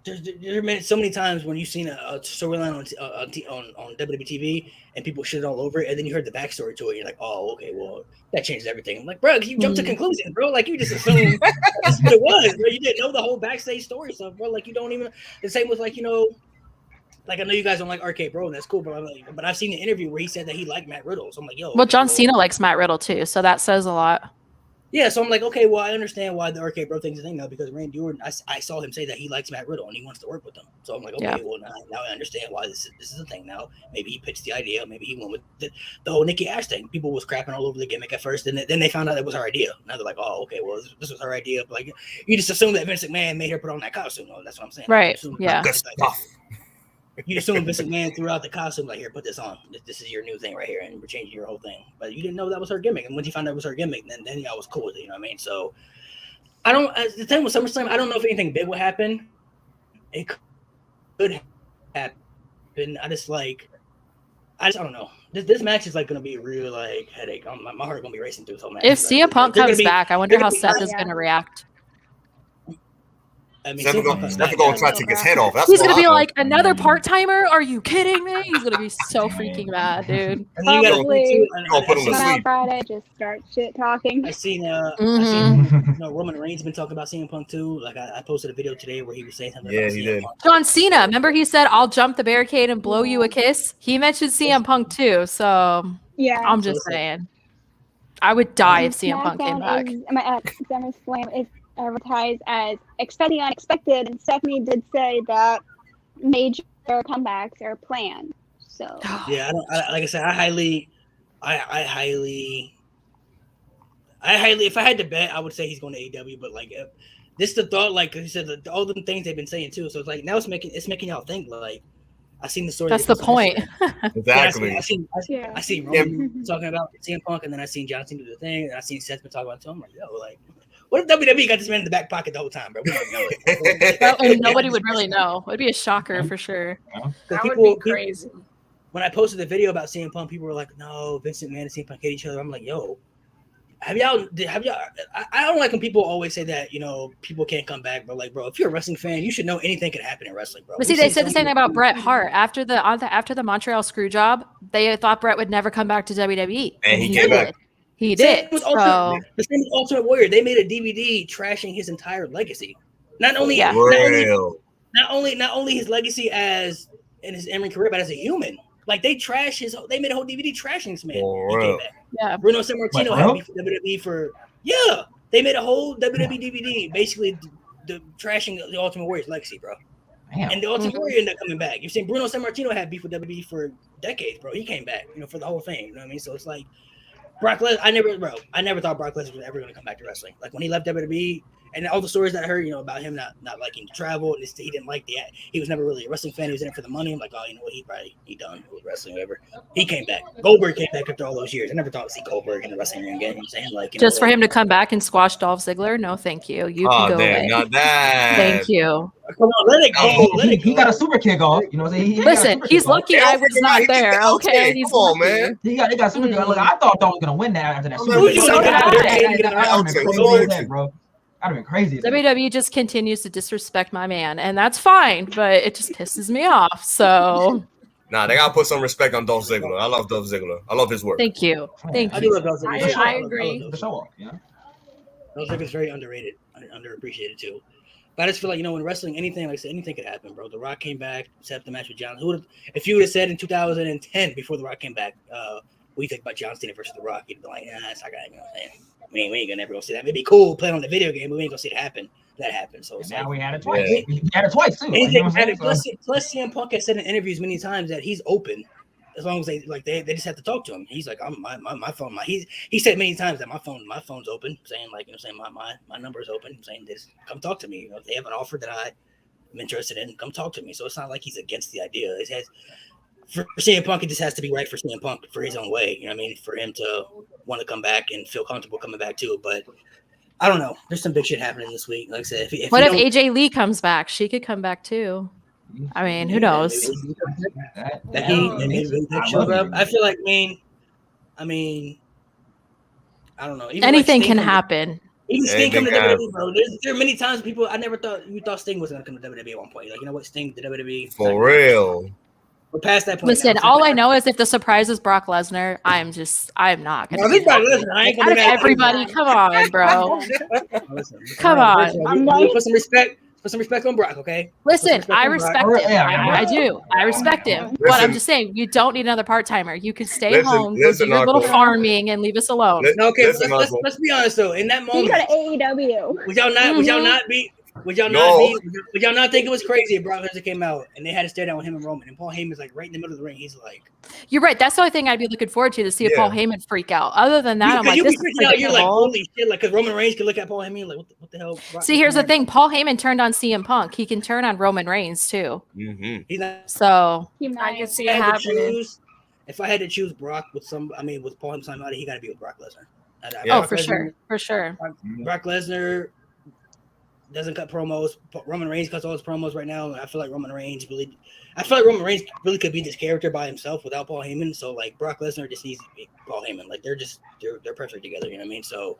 there's been so many times when you've seen a storyline on WWE TV and people shit all over it, and then you heard the backstory to it. You're like, oh, okay, well that changes everything. I'm like, bro, you jumped to conclusion, bro. Like you just assumed that's what it was, bro. You didn't know the whole backstage story stuff, bro. Like you don't even. The same with like Like I know you guys don't like RK Bro, and that's cool, but I've seen an interview where he said that he liked Matt Riddle. So I'm like, yo. Well, John Cena likes Matt Riddle too, so that says a lot. Yeah, so I'm like, okay, well, I understand why the RK Bro thing's a thing now because Randy Orton, I saw him say that he likes Matt Riddle and he wants to work with him. So I'm like, okay, well, now I understand why this is a thing now. Maybe he pitched the idea. Maybe he went with the whole Nikki Ash thing. People was crapping all over the gimmick at first, and then they found out it was her idea. Now they're like, oh, okay, well, this was her idea. But like, you just assume that Vince McMahon made her put on that costume. No, that's what I'm saying. Right, yeah. Good stuff. You assume Vince McMahon threw out the costume, like, here, put this on. This is your new thing right here, and we're changing your whole thing. But you didn't know that was her gimmick. And once you found out it was her gimmick, then y'all was cool with it, you know what I mean? So, the thing with SummerSlam, I don't know if anything big would happen. It could happen. I don't know. This match is, like, going to be a real, like, headache. My heart going to be racing through this whole match. If CM Punk comes back, I wonder how Seth is going to react. I mean, Seth going to try to take his head off. He's going to be like, another part-timer? Are you kidding me? He's going to be so freaking mad, dude. And then you got to put him to sleep. Friday, just start shit talking. I seen Roman Reigns been talking about CM Punk too. Like I posted a video today where he was saying something about CM Punk. John Cena, remember he said, I'll jump the barricade and blow you a kiss? He mentioned CM Punk too, so yeah, I'm just saying. I would die if CM Punk came back. SummerSlam is advertised as expecting unexpected, and Stephanie did say that major comebacks are planned. So yeah, like I said, I highly, if I had to bet, I would say he's going to AEW. But like, this the thought, like you said, all the things they've been saying too. So it's like now it's making y'all think. Like I seen the story. That's the point. Exactly. I seen Roman talking about CM Punk, and then I seen John Cena do the thing, and I seen Seth been talking about it too. I'm like, yo, like. What if WWE got this man in the back pocket the whole time, bro? We don't know it. And nobody would really know. It'd be a shocker for sure. That would be crazy. When I posted the video about CM Punk, people were like, "No, Vince McMahon and CM Punk hate each other." I'm like, "Yo, have y'all?" I don't like when people always say that people can't come back, but like, bro, if you're a wrestling fan, you should know anything can happen in wrestling, bro. But see, they said the same thing about Bret Hart after the Montreal screw job. They thought Bret would never come back to WWE, and he came back. He did. The same with Ultimate Warrior. They made a DVD trashing his entire legacy. Not only his legacy as in his in-ring career, but as a human. Like they made a whole DVD trashing this man. He came back. Yeah. Bruno Sammartino had beef with WWE for they made a whole WWE DVD basically the trashing the Ultimate Warrior's legacy, bro. Damn. And the Ultimate Warrior ended up coming back. You've seen Bruno Sammartino had beef with WWE for decades, bro. He came back, for the whole thing. You know what I mean? So it's like Brock Lesnar, I never thought Brock Lesnar was ever going to come back to wrestling. Like when he left WWE, and all the stories that I heard, about him not liking to travel, and he didn't like he was never really a wrestling fan. He was in it for the money. I'm like, oh, you know what? He done with wrestling, whatever. He came back. Goldberg came back after all those years. I never thought I'd see Goldberg in the wrestling ring again. You know what I'm saying? Just for him to come back and squash Dolph Ziggler? No, thank you. You can go away. Not that. Thank you. Come on, let it go. He got a super kick off. You know what I'm saying? Listen, he's lucky I was not there. Okay, come on, man. He got super kick. Look, I thought Dolph was gonna win that after that super kick. Bro. I'd have been crazy. WWE just continues to disrespect my man, and that's fine, but it just pisses me off. So, they gotta put some respect on Dolph Ziggler. I love Dolph Ziggler. I love his work. Thank you. Thank you. I do love Dolph Ziggler. I agree. The show off, yeah. Dolph Ziggler's very underrated, underappreciated too. But I just feel like in wrestling, anything like I said, anything could happen, bro. The Rock came back, set up the match with John. If you would have said in 2010 before The Rock came back, what do you think about John Cena versus The Rock? You'd be like, it's not gonna happen. We ain't gonna never go see that. It'd be cool playing on the video game, but we ain't gonna see it happen. That happened. So now we had it twice. We had it twice too. Plus, CM Punk has said in interviews many times that he's open as long as they just have to talk to him. He's like, I'm my phone. He said many times that my phone's open, saying like, my number is open, saying this, come talk to me. If they have an offer that I'm interested in, come talk to me. So it's not like he's against the idea. It has for CM Punk, it just has to be right for CM Punk for his own way. You know what I mean? For him to want to come back and feel comfortable coming back too. But I don't know. There's some big shit happening this week. Like I said, if AJ Lee comes back? She could come back too. I mean, who knows? I feel like, I don't know. Even anything can happen. Even Sting come to WWE, bro. There are many times I never thought Sting was going to come to WWE at one point. Like, you know what, Sting to WWE. For real. We're past that point. Listen, all I know is if the surprise is Brock Lesnar, I'm not going to. Brock Lesnar. I ain't going to everybody. Come on, bro. Come on. Put some respect on Brock, okay? Listen, I respect him. I do. I respect him. But I'm just saying, you don't need another part-timer. You can stay home, do your little farming, and leave us alone. Okay, let's be honest though. In that moment, you go to AEW. Would y'all not think it was crazy if Brock Lesnar came out and they had to stare down with him and Roman, and Paul Heyman's like right in the middle of the ring? He's like, you're right. That's the only thing I'd be looking forward to see if Paul Heyman freak out. Other than that, I'm like, this is out. You're like, holy shit! Like, because Roman Reigns can look at Paul Heyman like, what the hell? See, here's the thing: Paul Heyman turned on CM Punk. He can turn on Roman Reigns too. Mm-hmm. So I can see it happening. If I had to choose Brock with Paul Heyman, somebody, he got to be with Brock Lesnar. For sure. Brock Lesnar doesn't cut promos. Roman Reigns cuts all his promos right now. I feel like Roman Reigns really could be this character by himself without Paul Heyman. So like Brock Lesnar just needs to be Paul Heyman. Like they're perfect together. You know what I mean? So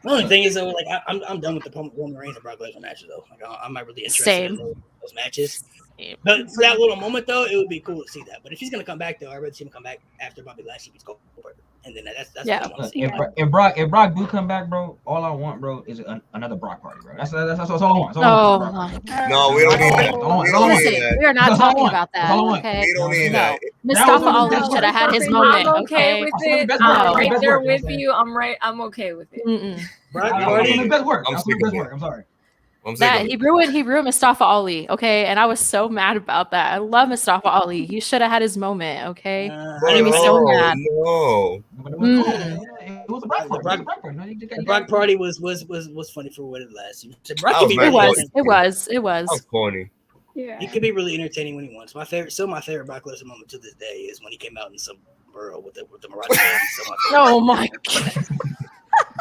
the only thing is though, like I'm done with the Roman Reigns and Brock Lesnar matches though. Like I'm not really interested in those matches. But for that little moment though, it would be cool to see that. But if he's gonna come back though, I'd rather see him come back after Bobby Lashley beats Goldberg. And then that's what I want to see. If Brock do come back, bro, all I want, bro, is another Brock party, bro. That's all I want. No, we don't need that. We are not talking about that. Okay. We don't need that. Mustafa Ali should have had his moment. I'm okay with it. I'm right there with you. I'm okay with it. Brock party. Best work. I'm sorry. He ruined Mustafa Ali, okay, and I was so mad about that. I love Mustafa Ali. He should have had his moment, okay. I was so mad. No. It was a Brock party. The Brock party was funny for what it lasted. It was. That was corny. Yeah. He could be really entertaining when he wants. My favorite Brock Lesnar moment to this day is when he came out in some burrow with the Moroccan. Oh my god.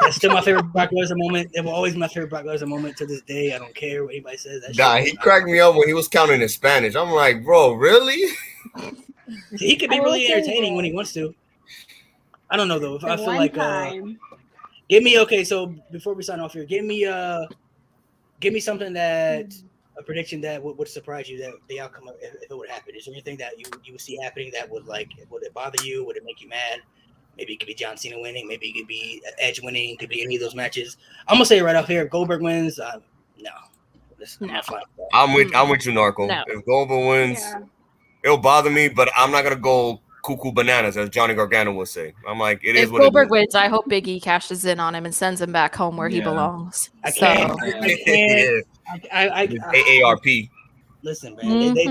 That's still my favorite Brock Lesnar moment. It will always be my favorite Brock Lesnar moment to this day. I don't care what anybody says. He cracked me up when he was counting in Spanish. I'm like, bro, really? He could be really entertaining when he wants to. I don't know though. If I feel like give me so before we sign off here, give me something that a prediction that would surprise you, that the outcome of if it would happen. Is there anything that you would see happening that would it bother you? Would it make you mad? Maybe it could be John Cena winning. Maybe it could be Edge winning. It could be any of those matches. I'm gonna say it right off here. If Goldberg wins, no. I'm with you, Narco. No. If Goldberg wins, it'll bother me, but I'm not gonna go cuckoo bananas, as Johnny Gargano would say. I'm like, if Goldberg wins, I hope Big E cashes in on him and sends him back home where he belongs. I can't. AARP. Listen, man. They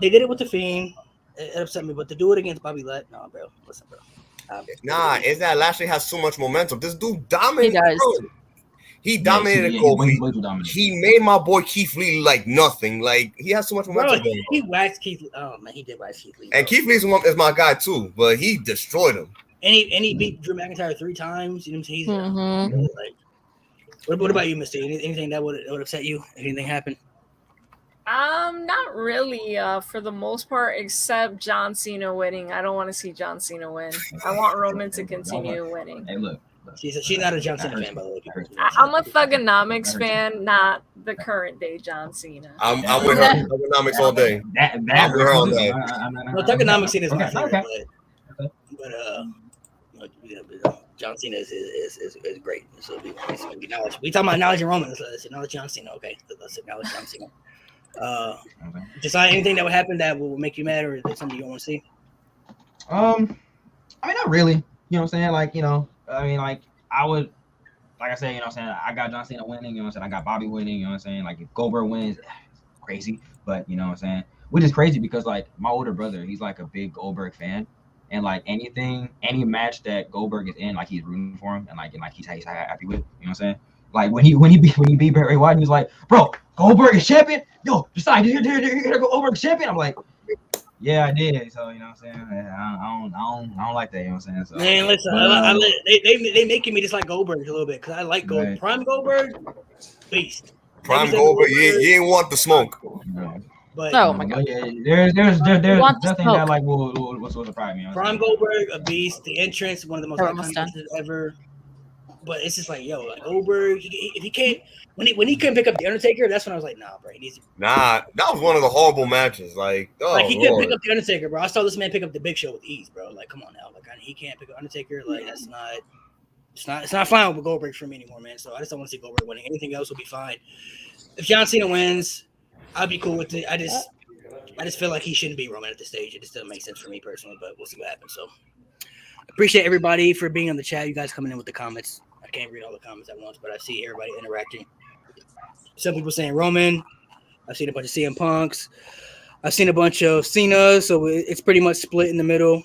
did it with the Fiend. It upset me, but to do it against Bobby Lashley, no, bro. Listen, bro. It's that Lashley has so much momentum. This dude dominated. He does. Bro. He dominated Kofi. He made my boy Keith Lee like nothing. Like he has so much momentum. Bro, he waxed Keith Lee. Oh man, he did wax Keith Lee. Bro. And Keith Lee is my guy too, but he destroyed him. And he beat Drew McIntyre 3 times. You know what I'm saying? Like, what about you, Mister? Anything that would upset you? Anything happen? Not really, for the most part, except John Cena winning. I don't want to see John Cena win. I want Roman to continue winning. Hey, look. She's not a John Cena fan, by the way. I'm a Thugonomics fan, not the current day John Cena. I'm with her. Thugonomics all day. I'm with her all day. No, Thugonomics Cena is my favorite, but John Cena is great. So we talking about knowledge and Roman. Let's acknowledge John Cena. Okay, let's acknowledge John Cena. Decide anything that would happen that will make you mad, or is there something you don't want to see? I mean, not really. You know what I'm saying? Like, I mean, like, I would, like I said, you know what I'm saying? I got John Cena winning, you know what I'm saying? I got Bobby winning, you know what I'm saying? Like, if Goldberg wins, it's crazy, but you know what I'm saying? which is crazy because like my older brother, he's like a big Goldberg fan, and like any match that Goldberg is in, like he's rooting for him, and he's happy with. You know what I'm saying? Like when he beat Bray Wyatt, he was like, "Bro, Goldberg is champion. Yo, decide you're gonna go Goldberg champion." I'm like, "Yeah, I did." So you know what I'm saying? I don't like that. You know what I'm saying? So, man, listen, they making me dislike Goldberg a little bit because I like Goldberg. Right. Prime Goldberg, beast. Prime Goldberg, you ain't want the smoke. Right. But, oh my god, there's nothing that like will surprise me. Prime Goldberg, a beast. The entrance, one of the most iconic ever. But it's just like, yo, like Goldberg, if he can't, when he couldn't pick up the Undertaker, that's when I was like, nah, bro, he needs to. Nah, that was one of the horrible matches. Like, he couldn't pick up the Undertaker, bro. I saw this man pick up the Big Show with ease, bro. Like, come on now, like he can't pick up Undertaker. Like, that's not. It's not fine with Goldberg for me anymore, man. So I just don't want to see Goldberg winning. Anything else will be fine. If John Cena wins, I'd be cool with it. I just feel like he shouldn't be Roman at this stage. It just doesn't make sense for me personally, but we'll see what happens. So appreciate everybody for being on the chat. You guys coming in with the comments. I can't read all the comments at once, but I see everybody interacting. Some people saying Roman. I've seen a bunch of CM Punks. I've seen a bunch of Cena, so it's pretty much split in the middle.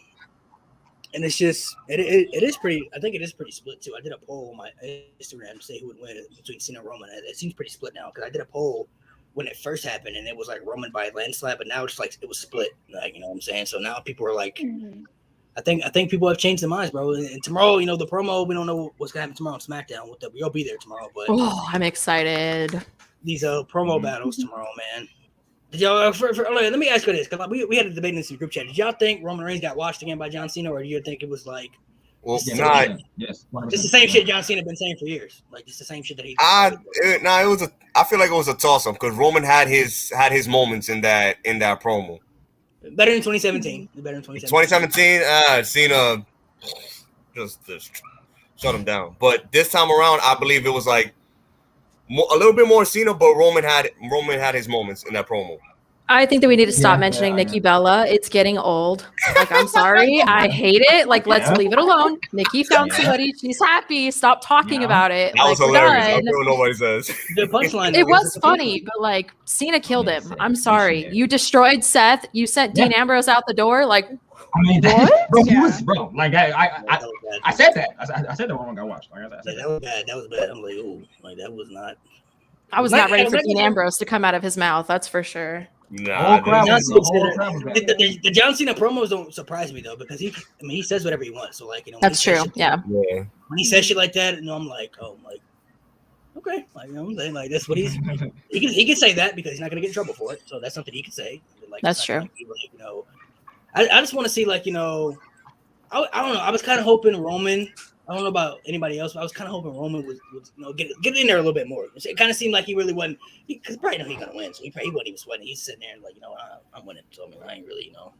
And it's just it is pretty. I think it is pretty split too. I did a poll on my Instagram to say who would win between Cena and Roman. It seems pretty split now because I did a poll when it first happened and it was like Roman by a landslide, but now it's like it was split. Like, you know what I'm saying? So now people are like, I think people have changed their minds, bro. And tomorrow, you know, the promo, we don't know what's gonna happen tomorrow on SmackDown. We'll be there tomorrow, but I'm excited. These promo battles tomorrow, man. Did y'all let me ask you this, because we had a debate in this group chat. Did y'all think Roman Reigns got washed again by John Cena, or do you think it was like yes, it's the same shit John Cena been saying for years? Like it's the same shit that he I feel like it was a toss up because Roman had his moments in that promo. Better than 2017. 2017, Cena just shut him down. But this time around, I believe it was like a little bit more Cena, but Roman had his moments in that promo. I think that we need to stop mentioning Nikki Bella. It's getting old. Like, I'm sorry. I hate it. Like, let's leave it alone. Nikki found somebody. She's happy. Stop talking about it. That was hilarious. I feel nobody says. The punchline. It was funny, but like Cena killed him. I'm sorry. You destroyed Seth. You sent Dean Ambrose out the door. Like, I mean, what? Bro, he was, bro. Like, I said that. I said that Roman got watched. Like, that was bad. That was bad. I'm like, oh, like that was not. I was not ready for Dean Ambrose to come out of his mouth. That's for sure. Nah, the John Cena promos don't surprise me though, because he says whatever he wants. So like, you know, that's true. When he says shit like that, I'm like, oh, like, okay, like, you know what I'm saying, like that's what he can say that because he's not gonna get in trouble for it. So that's something he can say. Like, that's true. Like, you know, I just want to see, like, you know, I don't know. I was kind of hoping Roman. I don't know about anybody else, but I was kind of hoping Roman would you know, get in there a little bit more. It kind of seemed like he really wasn't, because probably know he's gonna win, so he wasn't even sweating. He's sitting there and like, you know, I'm winning, so I mean, I ain't really, you know,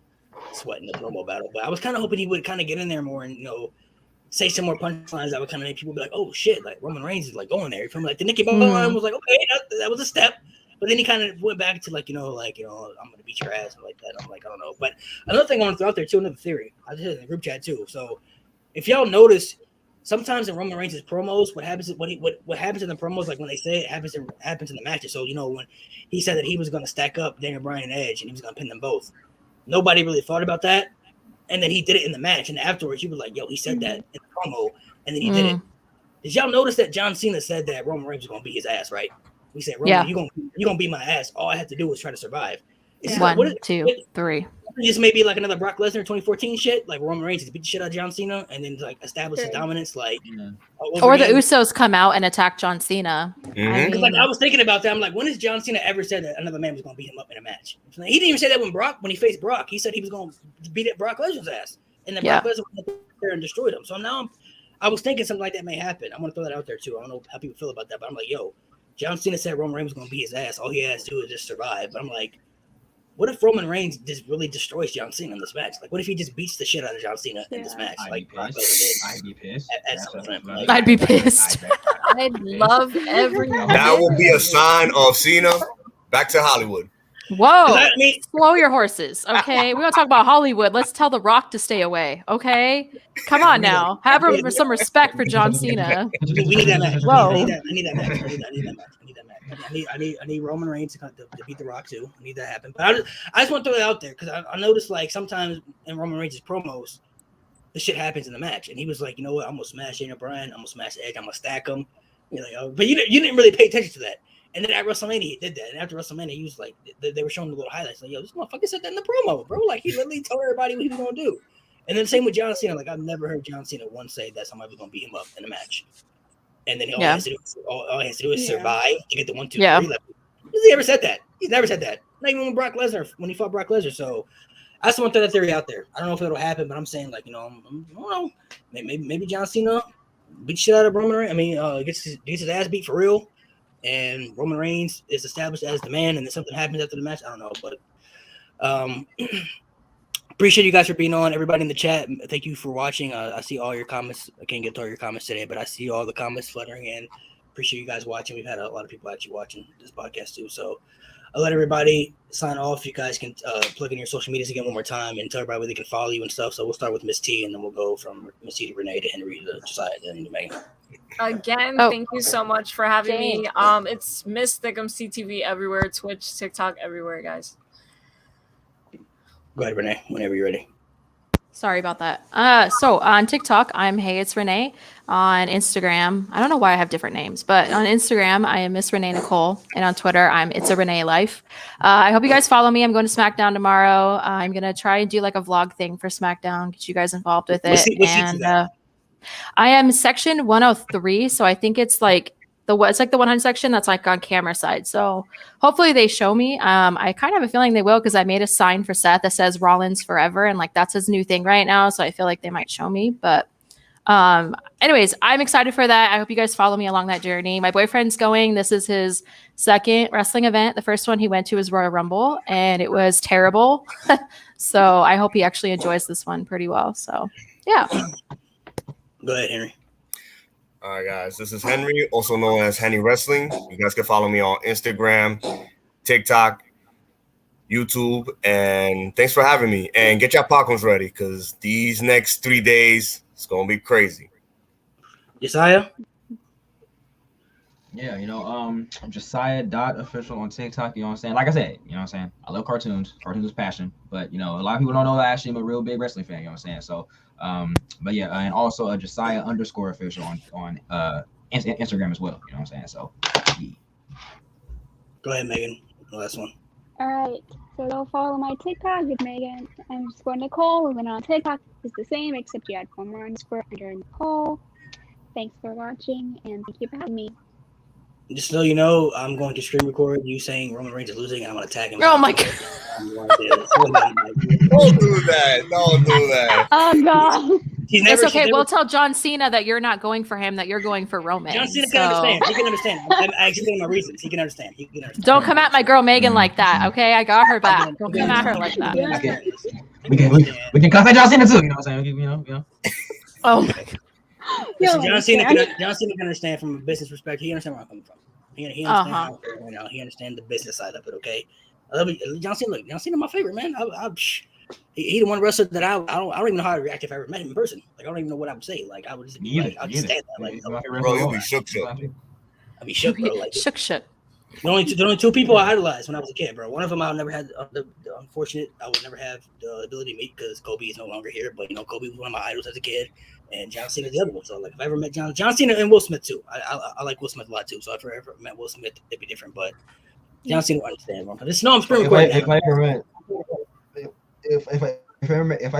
sweating the promo battle. But I was kind of hoping he would kind of get in there more and, you know, say some more punchlines that would kind of make people be like, oh shit, like Roman Reigns is like going there. From like the Nikki Bella line was like, okay, that was a step. But then he kind of went back to like, you know, I'm gonna beat your ass and like that. I'm like, I don't know. But another thing I want to throw out there too, another theory. I just had it in the group chat too. So if y'all notice, sometimes in Roman Reigns' promos, what happens in the promos, like when they say it happens in the matches. So, you know, when he said that he was going to stack up Daniel Bryan and Edge and he was going to pin them both, nobody really thought about that. And then he did it in the match, and afterwards he was like, yo, he said that in the promo, and then he did it. Did y'all notice that John Cena said that Roman Reigns was going to beat his ass, right? We said, Roman, you're gonna beat my ass. All I have to do is try to survive. One, two, three. This may be like another Brock Lesnar 2014 shit, like Roman Reigns beat the shit out of John Cena and then like establish his dominance, like. Or the Usos come out and attack John Cena. I I was thinking about that. I'm like, when has John Cena ever said that another man was going to beat him up in a match? He didn't even say that when he faced Brock. He said he was going to beat Brock Lesnar's ass, and then Brock Lesnar went there and destroyed him. So now I was thinking something like that may happen. I'm going to throw that out there too. I don't know how people feel about that, but I'm like, yo, John Cena said Roman Reigns was going to beat his ass. All he has to do is just survive. But I'm like, what if Roman Reigns just really destroys John Cena in this match? Like, what if he just beats the shit out of John Cena in this match? I'd be pissed. I'd be pissed. I'd love every. That would be a sign of Cena back to Hollywood. Whoa. I mean, slow your horses, okay? We don't talk about Hollywood. Let's tell The Rock to stay away, okay? Come on now. Have some respect for John Cena. we need that match. Whoa. I need that match. I need Roman Reigns to beat The Rock too. I need that to happen. But I just want to throw it out there because I noticed like sometimes in Roman Reigns' promos, this shit happens in the match, and he was like, you know what, I'm gonna smash Daniel Bryan, I'm gonna smash Edge, I'm gonna stack him. You're like, oh. But you didn't really pay attention to that. And then at WrestleMania, he did that. And after WrestleMania, he was like, they were showing the little highlights. Like, yo, this motherfucker said that in the promo, bro. Like, he literally told everybody what he was going to do. And then same with John Cena. Like, I've never heard John Cena once say that somebody was going to beat him up in a match. And then all he has to do is survive to get the 1, 2, 3. Like, has he ever said that? He's never said that. Not even when he fought Brock Lesnar. So I just want to throw that theory out there. I don't know if it'll happen, but I'm saying, like, you know, I don't know. Maybe John Cena beat shit out of Roman Reigns. I mean, gets his ass beat for real. And Roman Reigns is established as the man, and then something happens after the match. I don't know, but appreciate you guys for being on. Everybody in the chat, thank you for watching. I see all your comments. I can't get to all your comments today, but I see all the comments fluttering in. Appreciate you guys watching. We've had a lot of people actually watching this podcast too. So I'll let everybody sign off. You guys can plug in your social medias again one more time and tell everybody where they can follow you and stuff. So we'll start with Miss T, and then we'll go from Miss T to Renee to Henry to Josiah and Megan. Again, thank you so much for having me. It's Miss Thickums CTV everywhere, Twitch, TikTok, everywhere, guys. Go ahead, Renee, whenever you're ready. Sorry about that. So on TikTok, I'm Hey It's Renee. On Instagram, I don't know why I have different names, but on Instagram, I am Miss Renee Nicole, and on Twitter, I'm It's a Renee Life. I hope you guys follow me. I'm going to SmackDown tomorrow. I'm gonna try and do like a vlog thing for SmackDown, get you guys involved with it. I am section 103, so I think it's like the 100 section that's like on camera side. So hopefully they show me. I kind of have a feeling they will because I made a sign for Seth that says Rollins forever, and like that's his new thing right now. So I feel like they might show me. But anyways, I'm excited for that. I hope you guys follow me along that journey. My boyfriend's going. This is his second wrestling event. The first one he went to was Royal Rumble, and it was terrible. So I hope he actually enjoys this one pretty well. So yeah. Go ahead, Henry. All right, guys. This is Henry, also known as Henry Wrestling. You guys can follow me on Instagram, TikTok, YouTube, and thanks for having me. And get your popcorns ready because these next 3 days, it's going to be crazy. Josiah? Yeah, you know, I'm Josiah.official on TikTok, you know what I'm saying? Like I said, you know what I'm saying? I love cartoons. Cartoons is passion. But, you know, a lot of people don't know that actually I'm a real big wrestling fan, you know what I'm saying? So, but yeah, and also a Josiah_official on Instagram as well, you know what I'm saying? So, yeah. Go ahead, Megan. The last one. All right. So go follow my TikTok with Megan. I'm _Nicole. And then on TikTok, it's the same, except you add one more underscore under Nicole. Thanks for watching, and thank you for having me. Just so you know, I'm going to screen record you saying Roman Reigns is losing, and I'm going to tag him. Oh my God. Don't do that. Don't do that. Oh, God. It's okay. We'll tell John Cena that you're not going for him, that you're going for Roman. John Cena can understand. He can understand. I explain my reasons. He can understand. Don't come at my girl Megan like that, okay? I got her back. Don't come at her like that. We can come at John Cena too, you know what I'm saying? You know. Oh my God. Listen, John Cena can understand from a business perspective. He understands where I'm coming from. He understands he understands the business side of it. Okay, I love it. John Cena. Look, John Cena, my favorite man. He the one wrestler that I don't even know how to react if I ever met him in person. Like I don't even know what I would say. Like I would just be like, I'd just stand there like, bro, you'll be shook. I'd be shook, bro. Like shook. The only two people I idolized when I was a kid, bro. One of them I never had the unfortunate. I would never have the ability to meet because Kobe is no longer here. But you know, Kobe was one of my idols as a kid, and John Cena is the other one. So like, if I ever met John Cena and Will Smith too, I like Will Smith a lot too. So if I ever met Will Smith, it'd be different. But John Cena would understand, bro. Just know I'm screwing. If I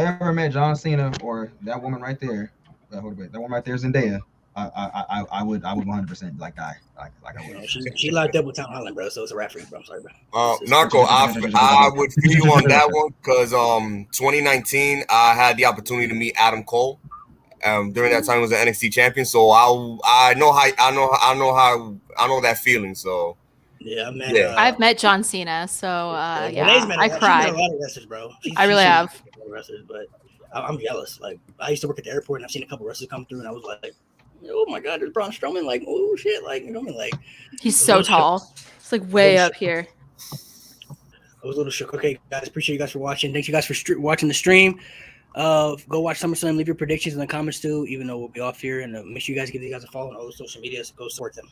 ever met John Cena or that woman right there, that woman right there, Zendaya. I would 100% like die. Like I would. She locked up with Tom Holland, bro. So it's a rap for you, bro. I'm sorry, bro. Narco, I would feel you on that one because 2019 I had the opportunity to meet Adam Cole. During that time, he was the NXT champion, so I know that feeling. So yeah, I've met John Cena, so yeah, I cried. She's met a lot of wrestlers, bro. I really have. Wrestlers, but I'm jealous. Like I used to work at the airport, and I've seen a couple wrestlers come through, and I was like, oh my God, there's Braun Strowman. Like, oh shit, like you know what I mean? Like he's so tall. It's like way up here. I was a little shook. Okay, guys, appreciate you guys for watching. Thanks you guys for watching the stream. Go watch SummerSlam. Leave your predictions in the comments too, even though we'll be off here. And make sure you guys give these guys a follow on all the social medias. Go support them.